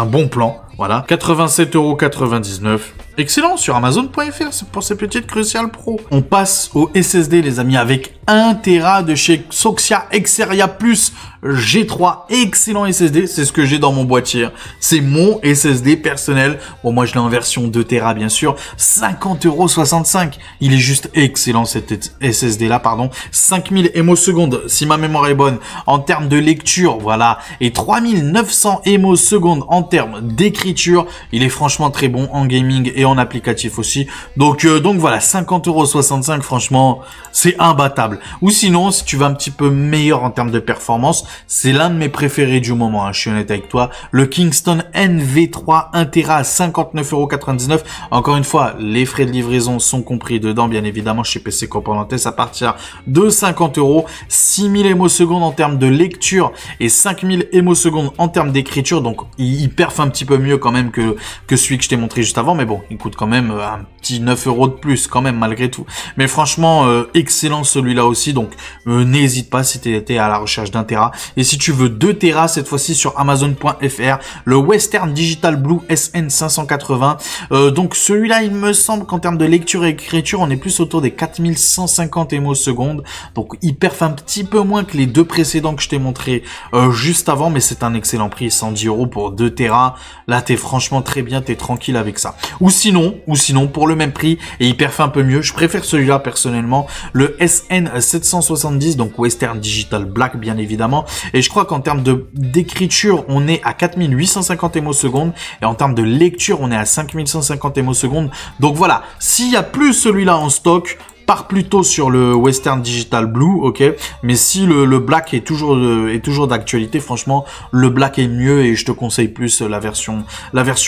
S1: bon plan. Voilà, 87,99 €. Excellent sur Amazon.fr pour ces petites Crucial Pro. On passe au SSD les amis avec 1 Tera de chez Soxia Xperia Plus G3. Excellent SSD, c'est ce que j'ai dans mon boîtier. C'est mon SSD personnel. Bon moi je l'ai en version 2 Tera bien sûr. 50,65 €. Il est juste excellent cet SSD là, pardon. 5000 émosecondes si ma mémoire est bonne en termes de lecture, voilà. Et 3900 émosecondes en termes d'écriture. Il est franchement très bon en gaming et en applicatif aussi. Donc voilà, 50,65 €, franchement, c'est imbattable. Ou sinon, si tu veux un petit peu meilleur en termes de performance, c'est l'un de mes préférés du moment, hein, je suis honnête avec toi. Le Kingston NV3 1 Tera à 59,99 €. Encore une fois, les frais de livraison sont compris dedans, bien évidemment, chez PC Componentes à partir de 50 €. 6000 émosecondes en termes de lecture et 5000 émosecondes en termes d'écriture. Donc, il perf un petit peu mieux quand même que celui que je t'ai montré juste avant. Mais bon, il coûte quand même un petit 9 € de plus quand même malgré tout. Mais franchement, excellent celui-là aussi. Donc, n'hésite pas si tu étais à la recherche d'un Tera. Et si tu veux 2 Tera, cette fois-ci sur Amazon.fr, le Western Digital Blue SN580. Donc, celui-là, il me semble qu'en termes de lecture et écriture, on est plus autour des 4150 émosecondes. Donc, il perf un petit peu moins que les deux précédents que je t'ai montré juste avant. Mais c'est un excellent prix, 110 € pour 2 Tera. Là, t'es franchement très bien, t'es tranquille avec ça. Ou sinon, pour le même prix, et il perf un peu mieux, je préfère celui-là personnellement, le SN770, donc Western Digital Black bien évidemment, et je crois qu'en termes d'écriture, on est à 4850 émosecondes, et en termes de lecture, on est à 5150 émosecondes, donc voilà, s'il y a plus celui-là en stock, part plutôt sur le Western Digital Blue, ok. Mais si le Black est toujours d'actualité, franchement, le Black est mieux et je te conseille plus la version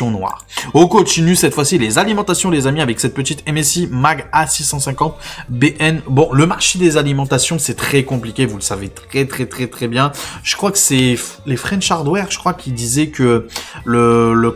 S1: noire. On continue cette fois-ci les alimentations, les amis, avec cette petite MSI Mag A650 BN. Bon, le marché des alimentations, c'est très compliqué, vous le savez très bien. Je crois que c'est les French Hardware, je crois, qui disaient que le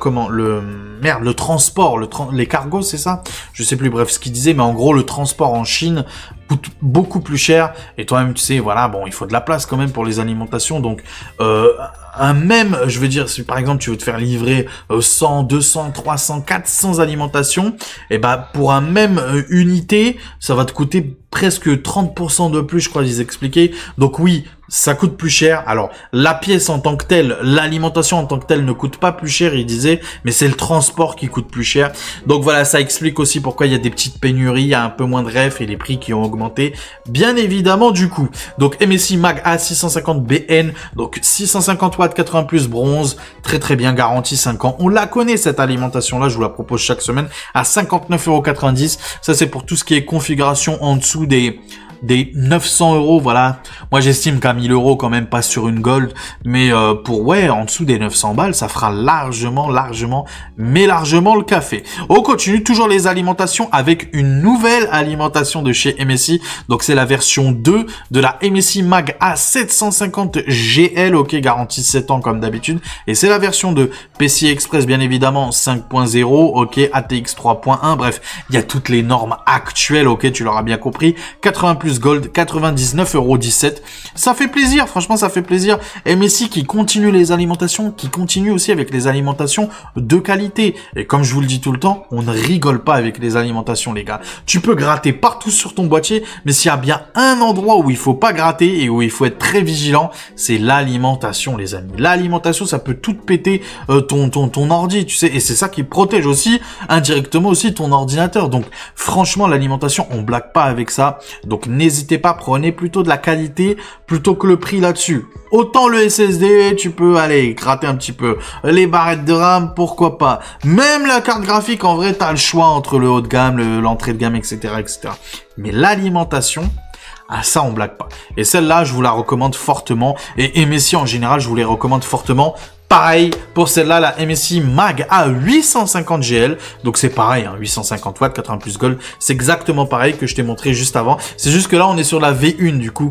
S1: transport, les cargos, c'est ça? Je sais plus, bref, ce qu'ils disaient, mais en gros, le transport en Chine coûte beaucoup plus cher, et toi-même tu sais, voilà, bon, il faut de la place quand même pour les alimentations, donc je veux dire, si par exemple tu veux te faire livrer 100, 200, 300, 400 alimentations, et bah pour un même unité, ça va te coûter presque 30% de plus, je crois qu'ils expliquaient. Donc oui, ça coûte plus cher. Alors, la pièce en tant que telle, l'alimentation en tant que telle ne coûte pas plus cher, il disait, mais c'est le transport qui coûte plus cher. Donc voilà, ça explique aussi pourquoi il y a des petites pénuries, il y a un peu moins de refs et les prix qui ont augmenté, bien évidemment, du coup. Donc MSI Mag A650 BN, donc 650 watts, 80 plus bronze, très bien, garantie 5 ans. On la connaît cette alimentation-là, je vous la propose chaque semaine à 59,90 €. Ça, c'est pour tout ce qui est configuration en dessous des 900 €, voilà. Moi, j'estime qu'à 1000 € quand même, pas sur une Gold, mais en dessous des 900 balles, ça fera largement le café. On continue toujours les alimentations avec une nouvelle alimentation de chez MSI. Donc, c'est la version 2 de la MSI Mag A750 GL, ok, garantie 7 ans comme d'habitude. Et c'est la version de PCI Express, bien évidemment, 5.0, ok, ATX 3.1, bref, il y a toutes les normes actuelles, ok, tu l'auras bien compris. 80 plus Gold, 99,17 €. Ça fait plaisir, franchement, ça fait plaisir. MSI qui continue les alimentations, qui continue aussi avec les alimentations de qualité. Et comme je vous le dis tout le temps, on ne rigole pas avec les alimentations, les gars. Tu peux gratter partout sur ton boîtier, mais s'il y a bien un endroit où il faut pas gratter et où il faut être très vigilant, c'est l'alimentation, les amis. L'alimentation, ça peut tout péter ton ordi, tu sais, et c'est ça qui protège aussi, indirectement aussi, ton ordinateur. Donc, franchement, l'alimentation, on blague pas avec ça. Donc, n'hésitez pas, prenez plutôt de la qualité plutôt que le prix là-dessus. Autant le SSD, tu peux aller gratter un petit peu. Les barrettes de RAM, pourquoi pas. Même la carte graphique, en vrai, t'as le choix entre le haut de gamme, l'entrée de gamme, etc., etc. Mais l'alimentation, ah ça on blague pas. Et celle-là, je vous la recommande fortement. Et MSI en général, je vous les recommande fortement. Pareil pour celle-là, la MSI Mag A850 GL. Donc c'est pareil, hein, 850 watts, 80 plus Gold. C'est exactement pareil que je t'ai montré juste avant. C'est juste que là, on est sur la V1 du coup.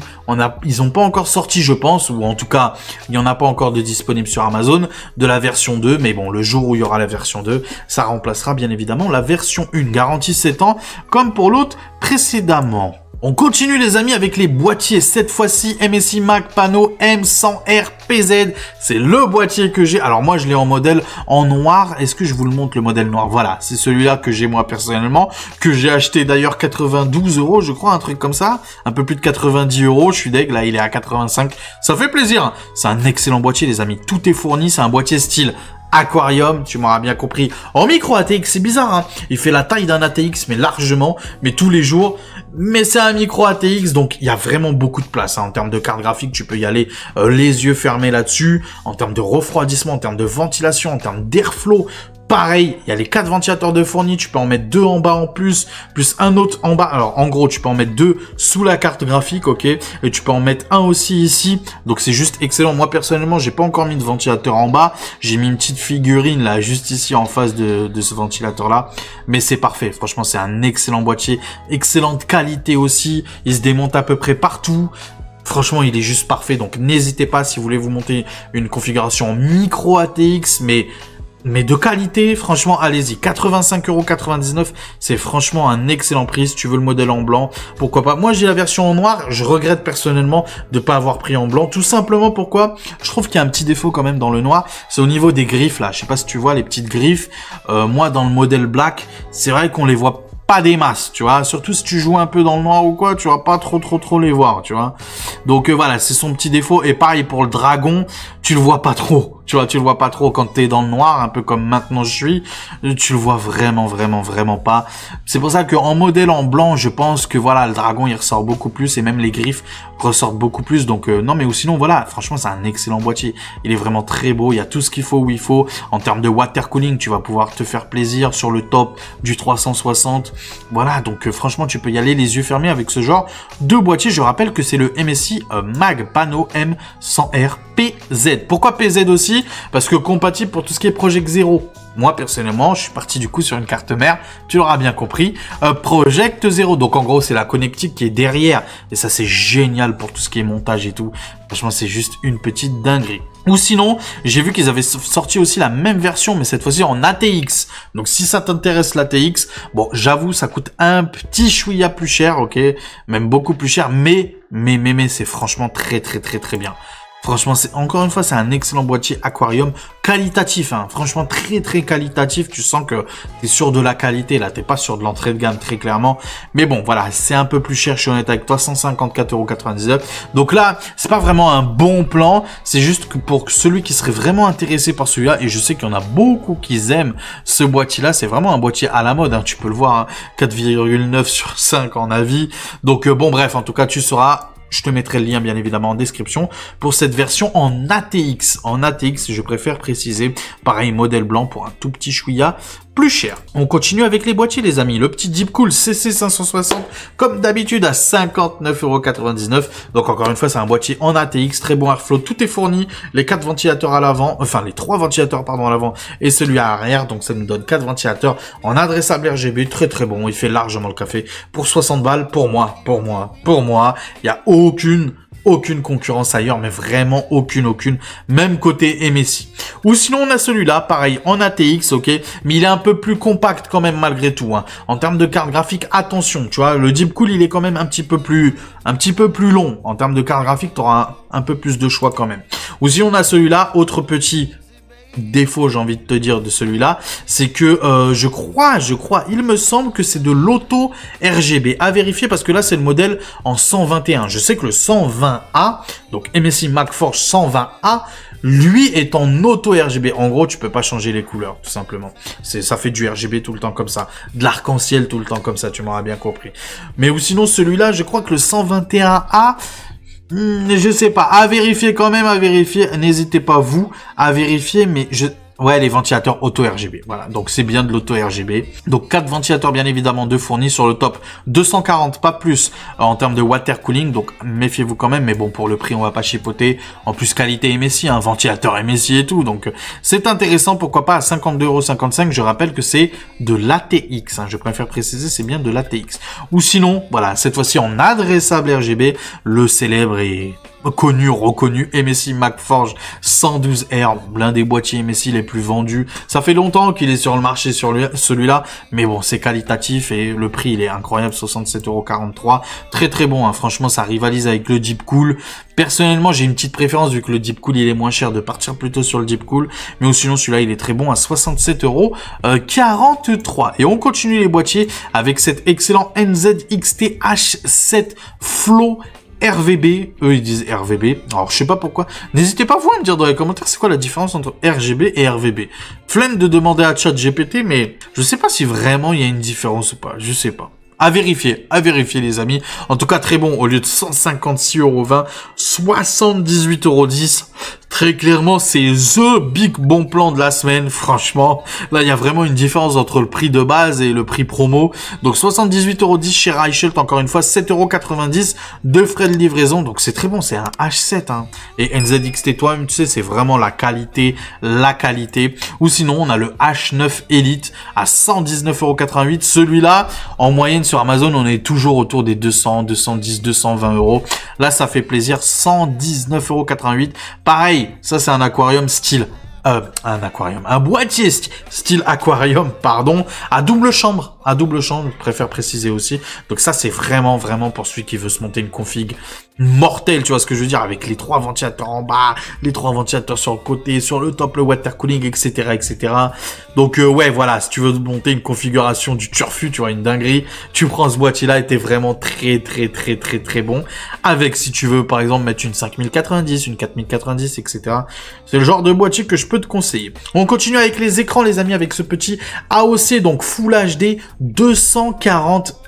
S1: Ils n'ont pas encore sorti, je pense, ou en tout cas, il n'y en a pas encore de disponible sur Amazon, de la version 2. Mais bon, le jour où il y aura la version 2, ça remplacera bien évidemment la version 1. Garantie 7 ans, comme pour l'autre précédemment. On continue les amis avec les boîtiers, cette fois-ci MSI Mag Pano M100R PZ, c'est le boîtier que j'ai. Alors moi je l'ai en modèle en noir, est-ce que je vous le montre le modèle noir? Voilà, c'est celui-là que j'ai moi personnellement, que j'ai acheté d'ailleurs 92 € je crois, un truc comme ça, un peu plus de 90 €, je suis deg, là il est à 85, ça fait plaisir. C'est un excellent boîtier les amis, tout est fourni, c'est un boîtier style aquarium, tu m'auras bien compris. En micro ATX, c'est bizarre, hein. Il fait la taille d'un ATX, mais largement, mais tous les jours. Mais c'est un micro ATX, donc il y a vraiment beaucoup de place. Hein. En termes de carte graphique, tu peux y aller les yeux fermés là-dessus. En termes de refroidissement, en termes de ventilation, en termes d'airflow. Pareil, il y a les 4 ventilateurs de fournis, tu peux en mettre 2 en bas en plus un autre en bas. Alors, en gros, tu peux en mettre 2 sous la carte graphique, ok? Et tu peux en mettre un aussi ici. Donc, c'est juste excellent. Moi, personnellement, j'ai pas encore mis de ventilateur en bas. J'ai mis une petite figurine, là, juste ici, en face de ce ventilateur-là. Mais c'est parfait. Franchement, c'est un excellent boîtier. Excellente qualité aussi. Il se démonte à peu près partout. Franchement, il est juste parfait. Donc, n'hésitez pas si vous voulez vous monter une configuration micro ATX, mais de qualité, franchement, allez-y. 85,99 €, c'est franchement un excellent prix. Si tu veux le modèle en blanc, pourquoi pas. Moi, j'ai la version en noir. Je regrette personnellement de pas avoir pris en blanc. Tout simplement, pourquoi? Je trouve qu'il y a un petit défaut quand même dans le noir. C'est au niveau des griffes, là. Je sais pas si tu vois les petites griffes. Moi, dans le modèle black, c'est vrai qu'on les voit pas des masses, tu vois. Surtout si tu joues un peu dans le noir ou quoi, tu vas pas trop les voir, tu vois. Donc voilà, c'est son petit défaut. Et pareil pour le dragon, tu le vois pas trop. Tu vois, tu le vois pas trop quand t'es dans le noir, un peu comme maintenant je suis. Tu le vois vraiment pas. C'est pour ça qu'en modèle en blanc, je pense que voilà, le dragon il ressort beaucoup plus et même les griffes ressortent beaucoup plus. Donc non, mais sinon voilà, franchement c'est un excellent boîtier. Il est vraiment très beau. Il y a tout ce qu'il faut où il faut. En termes de water cooling, tu vas pouvoir te faire plaisir sur le top du 360. Voilà, donc franchement tu peux y aller les yeux fermés avec ce genre de boîtier. Je rappelle que c'est le MSI Mag Pano M100R PZ. Pourquoi PZ aussi? Parce que compatible pour tout ce qui est Project Zero. Moi, personnellement, je suis parti du coup sur une carte mère, tu l'auras bien compris, Project Zero. Donc, en gros, c'est la connectique qui est derrière. Et ça, c'est génial pour tout ce qui est montage et tout. Franchement, c'est juste une petite dinguerie. Ou sinon, j'ai vu qu'ils avaient sorti aussi la même version, mais cette fois-ci en ATX. Donc, si ça t'intéresse l'ATX, bon, j'avoue, ça coûte un petit chouïa plus cher, ok? Même beaucoup plus cher, mais c'est franchement très bien. Franchement, c'est encore une fois, c'est un excellent boîtier aquarium qualitatif, hein. Franchement, très qualitatif. Tu sens que t'es sur de la qualité, là. T'es pas sur de l'entrée de gamme, très clairement. Mais bon, voilà, c'est un peu plus cher. Je suis honnête avec toi, 154,99 €. Donc là, c'est pas vraiment un bon plan. C'est juste que pour celui qui serait vraiment intéressé par celui-là, et je sais qu'il y en a beaucoup qui aiment ce boîtier-là. C'est vraiment un boîtier à la mode, hein. Tu peux le voir, hein, 4,9 sur 5 en avis. Donc bon, bref, en tout cas, tu sauras. Je te mettrai le lien bien évidemment en description pour cette version en ATX. En ATX, je préfère préciser, pareil, modèle blanc pour un tout petit chouïa plus cher. On continue avec les boîtiers les amis. Le petit Deepcool CC560 comme d'habitude à 59,99 €. Donc encore une fois, c'est un boîtier en ATX, très bon airflow, tout est fourni. Les 4 ventilateurs à l'avant, enfin les 3 ventilateurs pardon à l'avant et celui à l'arrière. Donc ça nous donne 4 ventilateurs en adressable RGB, très bon. Il fait largement le café pour 60 balles. Pour moi, il y a aucune concurrence ailleurs, mais vraiment aucune, même côté MSI. Ou sinon, on a celui-là, pareil, en ATX, ok, mais il est un peu plus compact quand même malgré tout, hein. En termes de carte graphique, attention, tu vois, le Deepcool, il est quand même un petit peu plus long. En termes de carte graphique, tu auras un peu plus de choix quand même. Ou sinon, on a celui-là, autre petit défaut, j'ai envie de te dire, de celui-là, c'est que je crois, il me semble que c'est de l'auto RGB à vérifier parce que là c'est le modèle en 121. Je sais que le 120A, donc MSI MagForce 120A, lui est en auto RGB. En gros, tu peux pas changer les couleurs, tout simplement. Ça fait du RGB tout le temps comme ça, de l'arc-en-ciel tout le temps comme ça, tu m'auras bien compris. Mais ou sinon celui-là, je crois que le 121A, je sais pas, à vérifier quand même, n'hésitez pas vous à vérifier, mais ouais, les ventilateurs auto RGB, voilà, donc c'est bien de l'auto RGB. Donc 4 ventilateurs bien évidemment de fournis sur le top, 240 pas plus en termes de water cooling, donc méfiez-vous quand même, mais bon, pour le prix on va pas chipoter. En plus qualité MSI, un ventilateur MSI et tout, donc c'est intéressant, pourquoi pas à 52,55 €. Je rappelle que c'est de l'ATX, hein, je préfère préciser, c'est bien de l'ATX. Ou sinon, voilà, cette fois-ci en adressable RGB, le célèbre et connu, reconnu, MSI MacForge 112R, l'un des boîtiers MSI les plus vendus. Ça fait longtemps qu'il est sur le marché sur celui-là, mais bon, c'est qualitatif et le prix, il est incroyable, 67,43 €. Très très bon, hein. Franchement, ça rivalise avec le Deepcool. Personnellement, j'ai une petite préférence vu que le Deepcool, il est moins cher, de partir plutôt sur le Deepcool. Mais sinon, celui-là, il est très bon à 67,43 €. Et on continue les boîtiers avec cet excellent NZXT H7 Flow RVB, eux ils disent RVB, alors je sais pas pourquoi, n'hésitez pas vous à me dire dans les commentaires c'est quoi la différence entre RGB et RVB. Flemme de demander à ChatGPT, mais je sais pas si vraiment il y a une différence ou pas, je sais pas. À vérifier les amis. En tout cas très bon, au lieu de 156,20 €, 78,10 €. Très clairement, c'est THE big bon plan de la semaine, franchement. Là, il y a vraiment une différence entre le prix de base et le prix promo. Donc, 78,10 € chez Reichelt, encore une fois, 7,90 € de frais de livraison. Donc, c'est très bon, c'est un H7, hein. Et NZXT, toi-même, tu sais, c'est vraiment la qualité. Ou sinon, on a le H9 Elite à 119,88 €. Celui-là, en moyenne sur Amazon, on est toujours autour des 200, 210, 220 €. Là, ça fait plaisir, 119,88 €. Pareil, ça c'est un aquarium style... un boîtier style aquarium, pardon, à double chambre, je préfère préciser aussi. Donc ça, c'est vraiment pour celui qui veut se monter une config mortelle, tu vois ce que je veux dire, avec les 3 ventilateurs en bas, les 3 ventilateurs sur le côté, sur le top, le water cooling, etc. Donc ouais, voilà, si tu veux monter une configuration du turfu, tu vois, une dinguerie, tu prends ce boîtier-là et t'es vraiment très bon. Avec, si tu veux, par exemple, mettre une 5090, une 4090, etc. C'est le genre de boîtier que je peux te conseiller. On continue avec les écrans, les amis, avec ce petit AOC, donc Full HD 240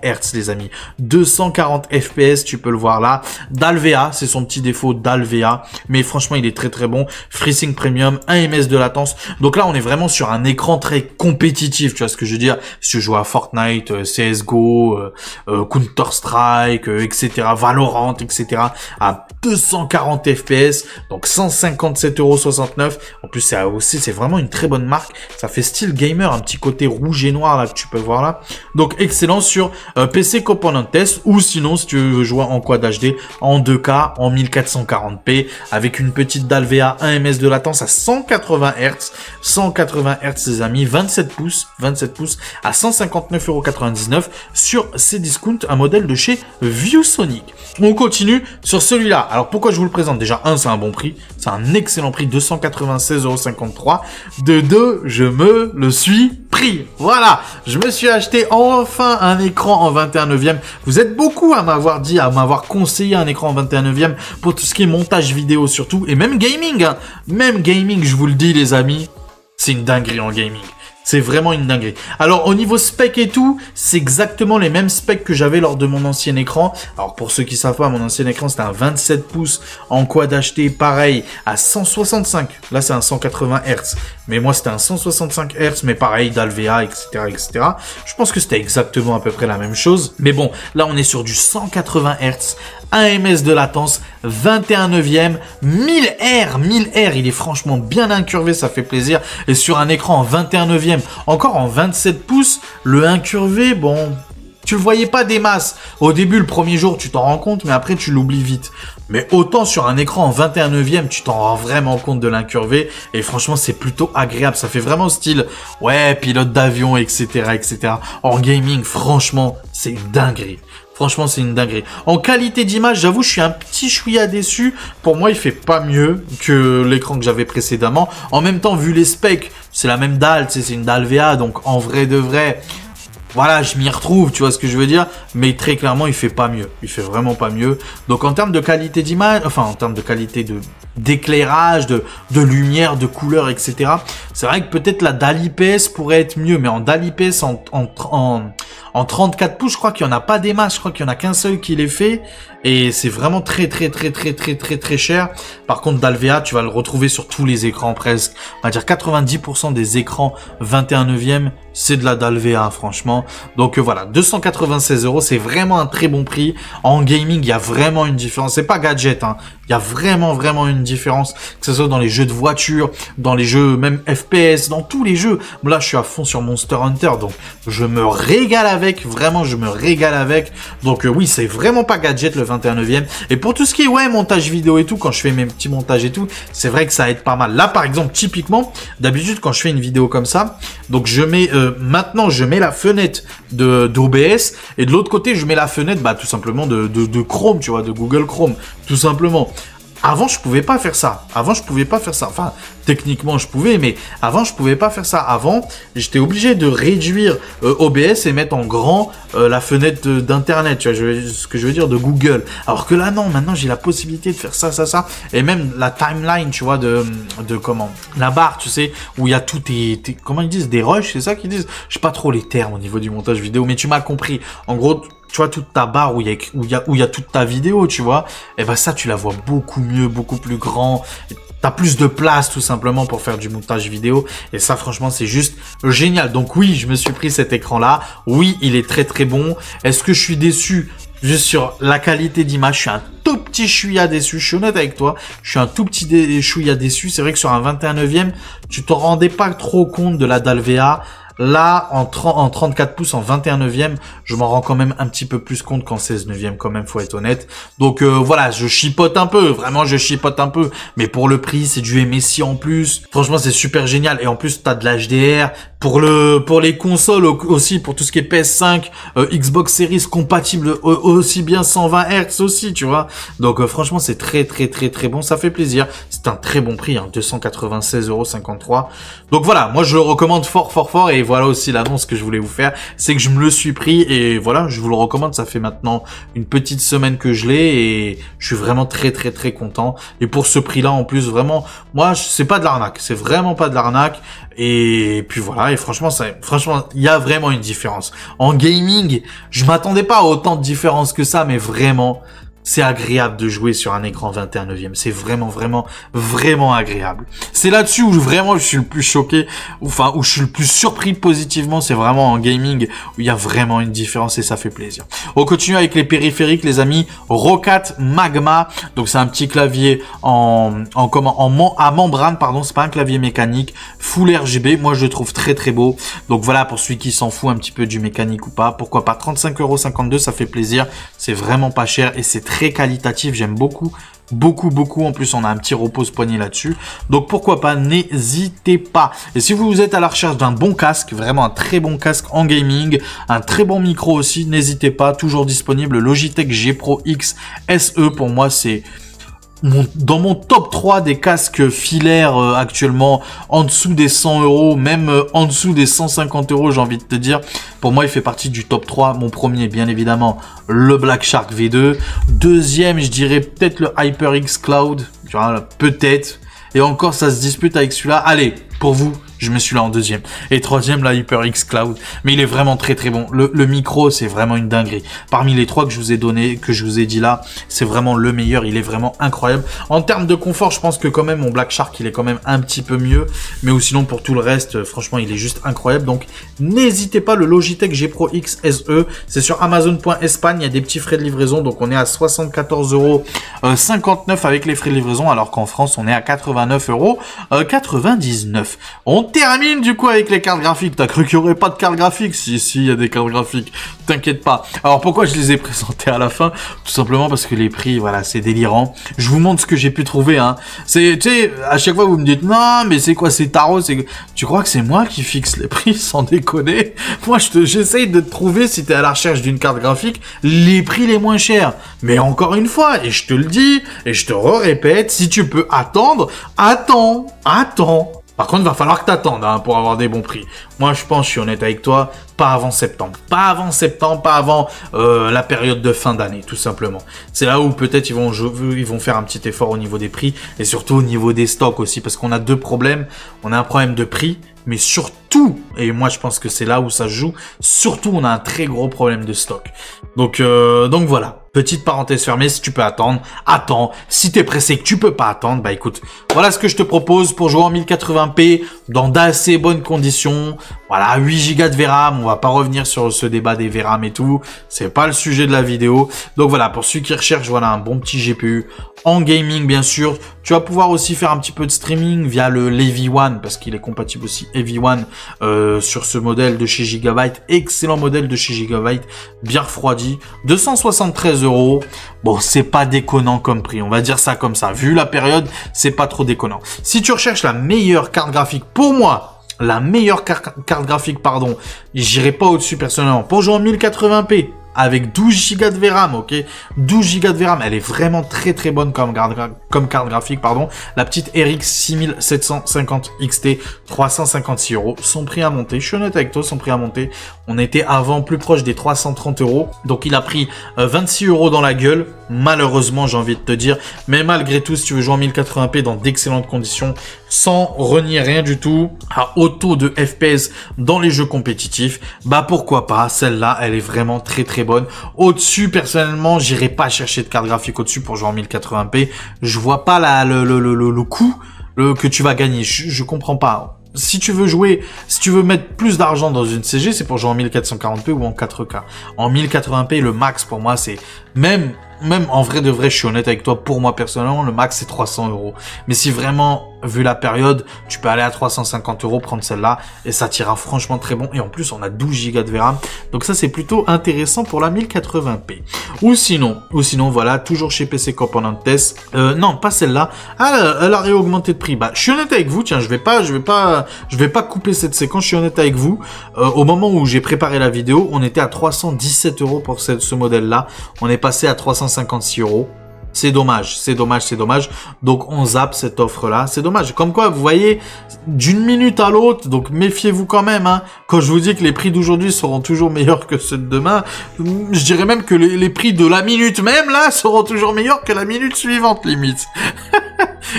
S1: Hz, les amis. 240 FPS, tu peux le voir là. Dalvea, c'est son petit défaut Dalvea. Mais franchement, il est très bon. FreeSync Premium, 1 ms de latence. Donc là, on est vraiment sur un écran très compétitif. Tu vois ce que je veux dire? Si tu joues à Fortnite, CSGO, Counter-Strike, etc. Valorant, etc. À 240 FPS. Donc 157,69 €. En plus, c'est aussi, c'est vraiment une très bonne marque. Ça fait style gamer, un petit côté rouge et noir là que tu peux voir là. Donc excellent sur PC Component Test, ou sinon si tu veux jouer en Quad HD en 2K en 1440p avec une petite Dalvea 1 ms de latence à 180 Hz. 180 Hz, les amis, 27 pouces à 159,99 € sur Cdiscount, un modèle de chez ViewSonic. On continue sur celui-là. Alors pourquoi je vous le présente? Déjà, c'est un bon prix, c'est un excellent prix, 296,53 €. De deux, je me le suis pris. Voilà, je me suis acheté enfin un écran en 21/9. Vous êtes beaucoup à m'avoir dit, à m'avoir conseillé un écran en 21/9 pour tout ce qui est montage vidéo surtout, et même gaming, hein. Même gaming, je vous le dis les amis, c'est une dinguerie en gaming. C'est vraiment une dinguerie. Alors, au niveau spec et tout, c'est exactement les mêmes specs que j'avais lors de mon ancien écran. Alors, pour ceux qui savent pas, mon ancien écran, c'était un 27 pouces en Quad HD, pareil, à 165. Là, c'est un 180 Hz. Mais moi, c'était un 165 Hz, mais pareil, Dalvea, etc. Je pense que c'était exactement à peu près la même chose. Mais bon, là, on est sur du 180 Hz. 1 ms de latence, 21/9, 1000 R, il est franchement bien incurvé, ça fait plaisir. Et sur un écran en 21/9, encore en 27 pouces, le incurvé, bon, tu le voyais pas des masses. Au début, le premier jour, tu t'en rends compte, mais après, tu l'oublies vite. Mais autant sur un écran en 21/9, tu t'en rends vraiment compte de l'incurvé. Et franchement, c'est plutôt agréable. Ça fait vraiment style, ouais, pilote d'avion, etc. En gaming, franchement, c'est une dinguerie. Franchement, c'est une dinguerie. En qualité d'image, j'avoue, je suis un petit chouïa déçu. Pour moi, il fait pas mieux que l'écran que j'avais précédemment. En même temps, vu les specs, c'est la même dalle, tu sais, c'est une Dalvea. Donc, en vrai de vrai, voilà, je m'y retrouve, tu vois ce que je veux dire. Mais très clairement, il fait pas mieux. Il fait vraiment pas mieux. Donc, en termes de qualité d'image, enfin, en termes de qualité d'éclairage, de lumière, de couleur, etc. C'est vrai que peut-être la DAL IPS pourrait être mieux. Mais en DAL IPS, en 34 pouces, je crois qu'il n'y en a pas des masses. Je crois qu'il n'y en a qu'un seul qui l'est fait. Et c'est vraiment très cher. Par contre, Dalvea, tu vas le retrouver sur tous les écrans presque. On va dire 90% des écrans 21/9, c'est de la Dalvea, franchement. Donc voilà, 296 €, c'est vraiment un très bon prix. En gaming, il y a vraiment une différence. C'est pas gadget, hein. Il y a vraiment une différence, que ce soit dans les jeux de voiture, dans les jeux même FPS, dans tous les jeux. Là, je suis à fond sur Monster Hunter, donc je me régale avec, vraiment, je me régale avec. Donc oui, c'est vraiment pas gadget le 21e. Et pour tout ce qui est, ouais, montage vidéo et tout, quand je fais mes petits montages et tout, c'est vrai que ça aide pas mal. Là, par exemple, typiquement, d'habitude, quand je fais une vidéo comme ça, donc je mets, maintenant, je mets la fenêtre d'OBS, et de l'autre côté, je mets la fenêtre, bah, tout simplement de Chrome, tu vois, de Google Chrome, tout simplement. Avant, je pouvais pas faire ça. Avant, je pouvais pas faire ça. Enfin, techniquement, je pouvais, mais avant, je pouvais pas faire ça. Avant, j'étais obligé de réduire OBS et mettre en grand la fenêtre d'Internet, tu vois, ce que je veux dire, de Google. Alors que là, non, maintenant, j'ai la possibilité de faire ça, et même la timeline, tu vois, de comment, la barre, tu sais, où il y a tout comment ils disent, des rushs, c'est ça qu'ils disent. Je sais pas trop les termes au niveau du montage vidéo, mais tu m'as compris. En gros, tu vois, toute ta barre où il y a toute ta vidéo, tu vois, et ben ça, tu la vois beaucoup mieux, beaucoup plus grand. T'as plus de place, tout simplement, pour faire du montage vidéo. Et ça, franchement, c'est juste génial. Donc oui, je me suis pris cet écran-là. Oui, il est très, très bon. Est-ce que je suis déçu juste sur la qualité d'image? Je suis un tout petit chouïa déçu. Je suis honnête avec toi. Je suis un tout petit chouïa déçu. C'est vrai que sur un 21e, tu t'en rendais pas trop compte de la dalle VA. Là, en 34 pouces, en 21e, je m'en rends quand même un petit peu plus compte qu'en 16e, quand même, faut être honnête. Donc voilà, je chipote un peu, vraiment, je chipote un peu. Mais pour le prix, c'est du MSI en plus. Franchement, c'est super génial. Et en plus, t'as de l'HDR. Pour les consoles aussi, pour tout ce qui est PS5, Xbox Series compatible aussi bien 120 Hz aussi, tu vois. Donc franchement, c'est très, très, très, très bon. Ça fait plaisir. C'est un très bon prix, hein, 296,53 €. Donc voilà, moi, je le recommande fort, fort, fort. Et voilà aussi l'annonce que je voulais vous faire, c'est que je me le suis pris et voilà, je vous le recommande. Ça fait maintenant une petite semaine que je l'ai et je suis vraiment très très très content. Et pour ce prix-là, en plus, vraiment, moi, c'est pas de l'arnaque, c'est vraiment pas de l'arnaque. Et puis voilà, et franchement, il y a vraiment une différence. En gaming, je m'attendais pas à autant de différence que ça, mais vraiment, c'est agréable de jouer sur un écran 21e. C'est vraiment, vraiment, vraiment agréable. C'est là-dessus où vraiment je suis le plus choqué, enfin, où je suis le plus surpris positivement. C'est vraiment en gaming où il y a vraiment une différence et ça fait plaisir. On continue avec les périphériques, les amis. Roccat Magma. Donc, c'est un petit clavier à membrane, pardon. C'est pas un clavier mécanique. Full RGB. Moi, je le trouve très, très beau. Donc, voilà, pour celui qui s'en fout un petit peu du mécanique ou pas. Pourquoi pas 35,52 €, ça fait plaisir. C'est vraiment pas cher et c'est très qualitatif, j'aime beaucoup. En plus, on a un petit repose-poignet là-dessus. Donc, pourquoi pas, n'hésitez pas. Et si vous êtes à la recherche d'un bon casque, vraiment un très bon casque en gaming, un très bon micro aussi, n'hésitez pas, toujours disponible. Logitech G Pro X SE, pour moi, c'est dans mon top 3 des casques filaires actuellement, en dessous des 100 €, même en dessous des 150 €, j'ai envie de te dire. Pour moi, il fait partie du top 3. Mon premier, bien évidemment, le Black Shark V2. Deuxième, je dirais peut-être le HyperX Cloud. Tu vois, peut-être. Et encore, ça se dispute avec celui-là. Allez, pour vous, je mets celui-là en deuxième. Et troisième, la HyperX Cloud. Mais il est vraiment très très bon. Le micro, c'est vraiment une dinguerie. Parmi les trois que je vous ai donné, que je vous ai dit là, c'est vraiment le meilleur. Il est vraiment incroyable. En termes de confort, je pense que quand même, mon Black Shark, il est quand même un petit peu mieux. Mais ou sinon, pour tout le reste, franchement, il est juste incroyable. Donc, n'hésitez pas, le Logitech G Pro X SE. C'est sur Amazon.Espagne. Il y a des petits frais de livraison. Donc, on est à 74,59 € avec les frais de livraison. Alors qu'en France, on est à 89,99 €. On termine du coup avec les cartes graphiques. T'as cru qu'il n'y aurait pas de cartes graphiques? Si, il y a des cartes graphiques. T'inquiète pas. Alors pourquoi je les ai présentées à la fin? Tout simplement parce que les prix, voilà, c'est délirant. Je vous montre ce que j'ai pu trouver, hein. C'est, tu sais, à chaque fois vous me dites, non, mais c'est quoi, c'est tarot, tu crois que c'est moi qui fixe les prix, sans déconner? Moi, j'essaye de te trouver, si t'es à la recherche d'une carte graphique, les prix les moins chers. Mais encore une fois, et je te le dis, et je te répète, si tu peux attendre, attends. Par contre, il va falloir que t'attendes hein, pour avoir des bons prix. Moi, je pense, je suis honnête avec toi, pas avant septembre. Pas avant la période de fin d'année, tout simplement. C'est là où peut-être ils vont faire un petit effort au niveau des prix et surtout au niveau des stocks aussi, parce qu'on a deux problèmes. On a un problème de prix, mais surtout, et moi je pense que c'est là où ça se joue, surtout on a un très gros problème de stock. Donc voilà. Petite parenthèse fermée, si tu peux attendre, attends. Si t'es pressé que tu peux pas attendre, bah écoute, voilà ce que je te propose pour jouer en 1080p, dans d'assez bonnes conditions. Voilà, 8 Go de VRAM, on va pas revenir sur ce débat des VRAM et tout, c'est pas le sujet de la vidéo. Donc voilà, pour ceux qui recherchent voilà un bon petit GPU en gaming bien sûr, tu vas pouvoir aussi faire un petit peu de streaming via le Heavy One parce qu'il est compatible aussi Heavy One sur ce modèle de chez Gigabyte, excellent modèle de chez Gigabyte, bien refroidi, 273 €. Bon, c'est pas déconnant comme prix, on va dire ça comme ça. Vu la période, c'est pas trop déconnant. Si tu recherches la meilleure carte graphique pour moi, la meilleure carte graphique, pardon, j'irai pas au-dessus personnellement. Pour jouer en 1080p, avec 12 Go de VRAM, ok, 12 Go de VRAM, elle est vraiment très très bonne comme carte graphique, pardon. La petite RX 6750 XT, 356 €, son prix à monter, je suis honnête avec toi, son prix à monter. On était avant plus proche des 330 €, donc il a pris 26 € dans la gueule, malheureusement j'ai envie de te dire, mais malgré tout, si tu veux jouer en 1080p dans d'excellentes conditions, sans renier rien du tout, à haut taux de FPS dans les jeux compétitifs, bah pourquoi pas, celle-là, elle est vraiment très très bonne. Au-dessus, personnellement, j'irai pas chercher de carte graphique au-dessus pour jouer en 1080p, je vois pas le coût que tu vas gagner, je comprends pas. Si tu veux jouer, si tu veux mettre plus d'argent dans une CG, c'est pour jouer en 1440p ou en 4K. En 1080p, le max pour moi, c'est même en vrai de vrai, je suis honnête avec toi, pour moi personnellement, le max c'est 300 €. Mais si vraiment, vu la période, tu peux aller à 350 €, prendre celle-là, et ça t'ira franchement très bon. Et en plus, on a 12 Go de VRAM. Donc ça, c'est plutôt intéressant pour la 1080p. Ou sinon, voilà, toujours chez PC Component Test. Non, pas celle-là. Ah, elle a réaugmenté de prix. Bah, je suis honnête avec vous, tiens, je vais pas couper cette séquence, je suis honnête avec vous. Au moment où j'ai préparé la vidéo, on était à 317 € pour ce modèle-là. On est passé à 356 €. C'est dommage, c'est dommage, c'est dommage. Donc, on zappe cette offre-là. C'est dommage. Comme quoi, vous voyez, d'une minute à l'autre, donc méfiez-vous quand même. Hein. Quand je vous dis que les prix d'aujourd'hui seront toujours meilleurs que ceux de demain, je dirais même que les prix de la minute même, là, seront toujours meilleurs que la minute suivante, limite.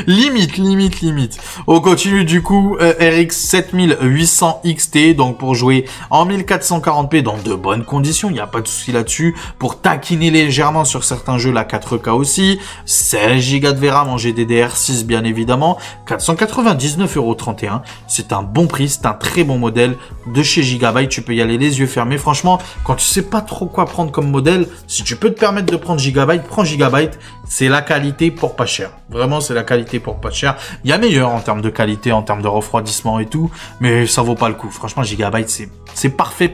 S1: limite. On continue du coup, RX 7800 XT, donc pour jouer en 1440p dans de bonnes conditions, il n'y a pas de souci là-dessus. Pour taquiner légèrement sur certains jeux, la 4K aussi, 16 Go de VRAM en GDDR6 bien évidemment, 499,31 €, c'est un bon prix, c'est un très bon modèle de chez Gigabyte, tu peux y aller les yeux fermés. Franchement, quand tu sais pas trop quoi prendre comme modèle, si tu peux te permettre de prendre Gigabyte, prends Gigabyte, c'est la qualité pour pas cher. Vraiment, c'est la qualité pour pas cher. Il y a meilleur en termes de qualité, en termes de refroidissement et tout, mais ça vaut pas le coup. Franchement, Gigabyte, c'est parfait.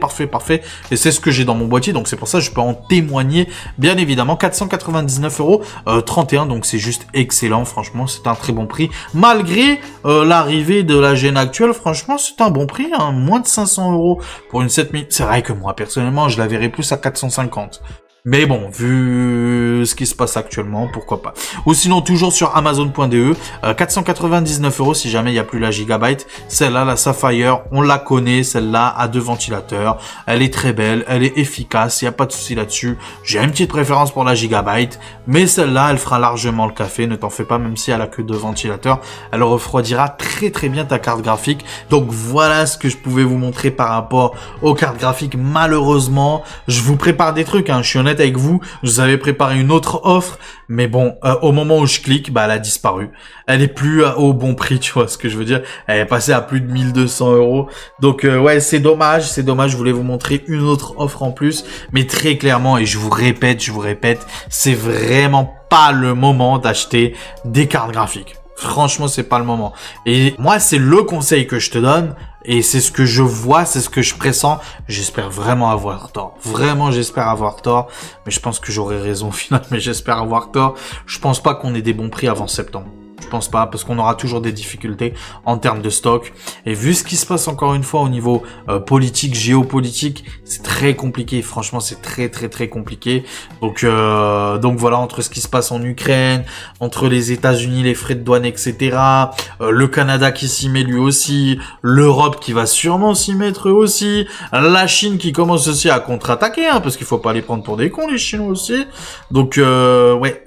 S1: Et c'est ce que j'ai dans mon boîtier, donc c'est pour ça que je peux en témoigner. Bien évidemment, 499,31 €, donc c'est juste excellent. Franchement, c'est un très bon prix. Malgré l'arrivée de la gêne actuelle, franchement, c'est un bon prix. Hein, moins de 500 € pour une 7000. C'est vrai que moi, personnellement, je la verrais plus à 450. Mais bon, vu ce qui se passe actuellement, pourquoi pas. Ou sinon, toujours sur Amazon.de, 499 € si jamais il n'y a plus la Gigabyte. Celle-là, la Sapphire, on la connaît, celle-là, à 2 ventilateurs. Elle est très belle, elle est efficace, il n'y a pas de souci là-dessus. J'ai une petite préférence pour la Gigabyte, mais celle-là, elle fera largement le café, ne t'en fais pas, même si elle a que 2 ventilateurs. Elle refroidira très très bien ta carte graphique. Donc voilà ce que je pouvais vous montrer par rapport aux cartes graphiques. Malheureusement, je vous prépare des trucs, hein, je suis honnête avec vous, je vous avais préparé une autre offre, mais bon, au moment où je clique, bah elle a disparu. Elle est plus au bon prix, tu vois ce que je veux dire. Elle est passée à plus de 1200 €. Donc ouais, c'est dommage, je voulais vous montrer une autre offre en plus, mais très clairement, et je vous répète, c'est vraiment pas le moment d'acheter des cartes graphiques. Franchement, c'est pas le moment. Et moi, c'est le conseil que je te donne. Et c'est ce que je vois, c'est ce que je pressens. J'espère vraiment avoir tort. Vraiment, j'espère avoir tort. Mais je pense que j'aurai raison au final. Mais j'espère avoir tort. Je pense pas qu'on ait des bons prix avant septembre. Je pense pas, parce qu'on aura toujours des difficultés en termes de stock. Et vu ce qui se passe encore une fois au niveau politique, géopolitique, c'est très compliqué. Franchement, c'est très compliqué. Donc voilà, entre ce qui se passe en Ukraine, entre les États-Unis, les frais de douane, etc. Le Canada qui s'y met lui aussi, l'Europe qui va sûrement s'y mettre aussi, la Chine qui commence aussi à contre-attaquer, hein, parce qu'il faut pas les prendre pour des cons, les Chinois aussi. Donc ouais,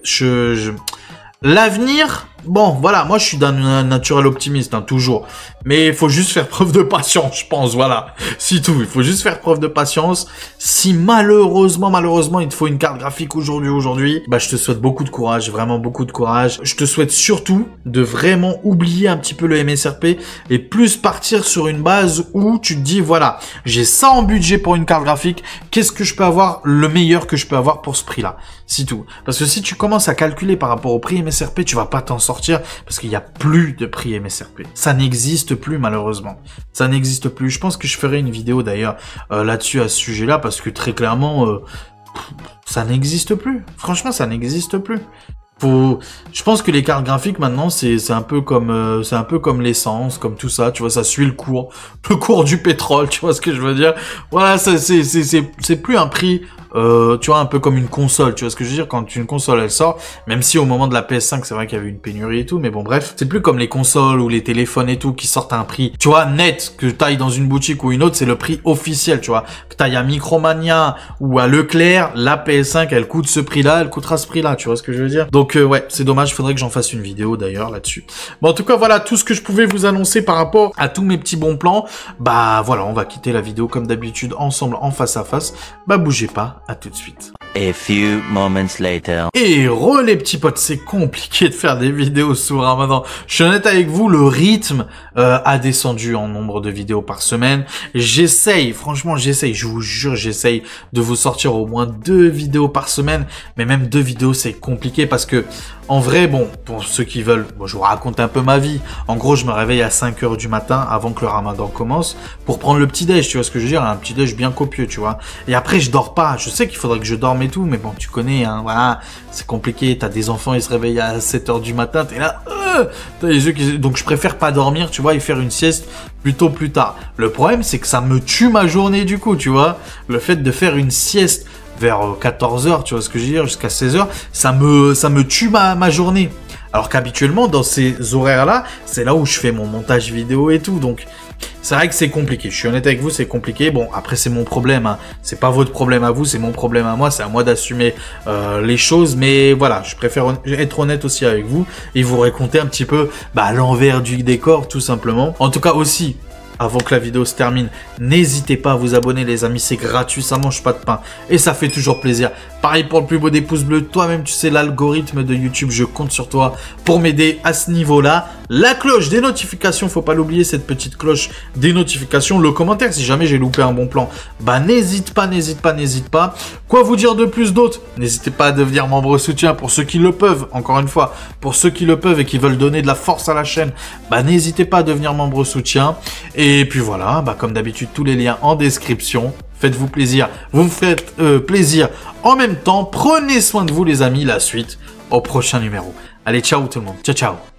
S1: l'avenir bon, voilà, moi je suis d'un naturel optimiste, hein, toujours. Mais il faut juste faire preuve de patience, je pense, voilà. C'est tout, il faut juste faire preuve de patience. Si malheureusement, il te faut une carte graphique aujourd'hui, bah je te souhaite beaucoup de courage, vraiment beaucoup de courage. Je te souhaite surtout de vraiment oublier un petit peu le MSRP et plus partir sur une base où tu te dis, voilà, j'ai ça en budget pour une carte graphique, qu'est-ce que je peux avoir, le meilleur que je peux avoir pour ce prix-là. C'est tout. Parce que si tu commences à calculer par rapport au prix MSRP, tu vas pas t'en sortir parce qu'il y a plus de prix MSRP. Ça n'existe plus malheureusement. Ça n'existe plus. Je pense que je ferai une vidéo d'ailleurs là-dessus à ce sujet-là parce que très clairement, ça n'existe plus. Franchement, ça n'existe plus. Je pense que les cartes graphiques maintenant c'est un peu comme l'essence, comme tout ça, tu vois, ça suit le cours du pétrole, tu vois ce que je veux dire. Voilà, c'est plus un prix tu vois, un peu comme une console, tu vois ce que je veux dire, quand une console elle sort, même si au moment de la PS5 c'est vrai qu'il y avait une pénurie et tout, mais bon bref, c'est plus comme les consoles ou les téléphones et tout qui sortent à un prix, tu vois, net, que t'ailles dans une boutique ou une autre, c'est le prix officiel, tu vois, que t'ailles à Micromania ou à Leclerc, la PS5 elle coûte ce prix-là, elle coûtera ce prix-là, tu vois ce que je veux dire. Donc ouais, c'est dommage, faudrait que j'en fasse une vidéo d'ailleurs là-dessus. Bon en tout cas voilà tout ce que je pouvais vous annoncer par rapport à tous mes petits bons plans. Bah voilà, on va quitter la vidéo comme d'habitude ensemble en face à face. Bah bougez pas. À tout de suite.
S2: A few moments later.
S1: Et les petits potes, c'est compliqué de faire des vidéos sous Ramadan. Je suis honnête avec vous, le rythme a descendu en nombre de vidéos par semaine. J'essaye, franchement j'essaye, je vous jure j'essaye de vous sortir au moins 2 vidéos par semaine. Mais même 2 vidéos c'est compliqué parce que en vrai, bon, pour ceux qui veulent, bon, je vous raconte un peu ma vie. En gros, je me réveille à 5 h du matin avant que le Ramadan commence pour prendre le petit-déj, tu vois ce que je veux dire, un petit-déj bien copieux, tu vois. Et après, je dors pas. Je sais qu'il faudrait que je dorme et tout, mais bon, tu connais, hein, voilà, c'est compliqué. T'as des enfants, ils se réveillent à 7 h du matin, t'es là, t'as les yeux qui... Donc, je préfère pas dormir, tu vois, et faire une sieste plutôt plus tard. Le problème, c'est que ça me tue ma journée, du coup, tu vois. Le fait de faire une sieste vers 14 h, tu vois ce que je veux dire, jusqu'à 16 h, ça me tue ma journée. Alors qu'habituellement, dans ces horaires-là, c'est là où je fais mon montage vidéo et tout, donc c'est vrai que c'est compliqué. Je suis honnête avec vous, c'est compliqué. Bon, après, c'est mon problème, hein. C'est pas votre problème à vous, c'est mon problème à moi, c'est à moi d'assumer les choses, mais voilà, je préfère être honnête aussi avec vous et vous raconter un petit peu l'envers du décor, tout simplement. En tout cas aussi, avant que la vidéo se termine, n'hésitez pas à vous abonner les amis, c'est gratuit, ça mange pas de pain et ça fait toujours plaisir. Pareil pour le plus beau des pouces bleus, toi-même tu sais l'algorithme de YouTube, je compte sur toi pour m'aider à ce niveau-là. La cloche des notifications, faut pas l'oublier, cette petite cloche des notifications, le commentaire si jamais j'ai loupé un bon plan, n'hésite pas. Quoi vous dire de plus d'autre? N'hésitez pas à devenir membre soutien pour ceux qui le peuvent, encore une fois, pour ceux qui le peuvent et qui veulent donner de la force à la chaîne, n'hésitez pas à devenir membre soutien. Et puis voilà, comme d'habitude, tous les liens en description. Faites-vous plaisir, vous me faites plaisir en même temps. Prenez soin de vous les amis, la suite au prochain numéro. Allez, ciao tout le monde, ciao ciao.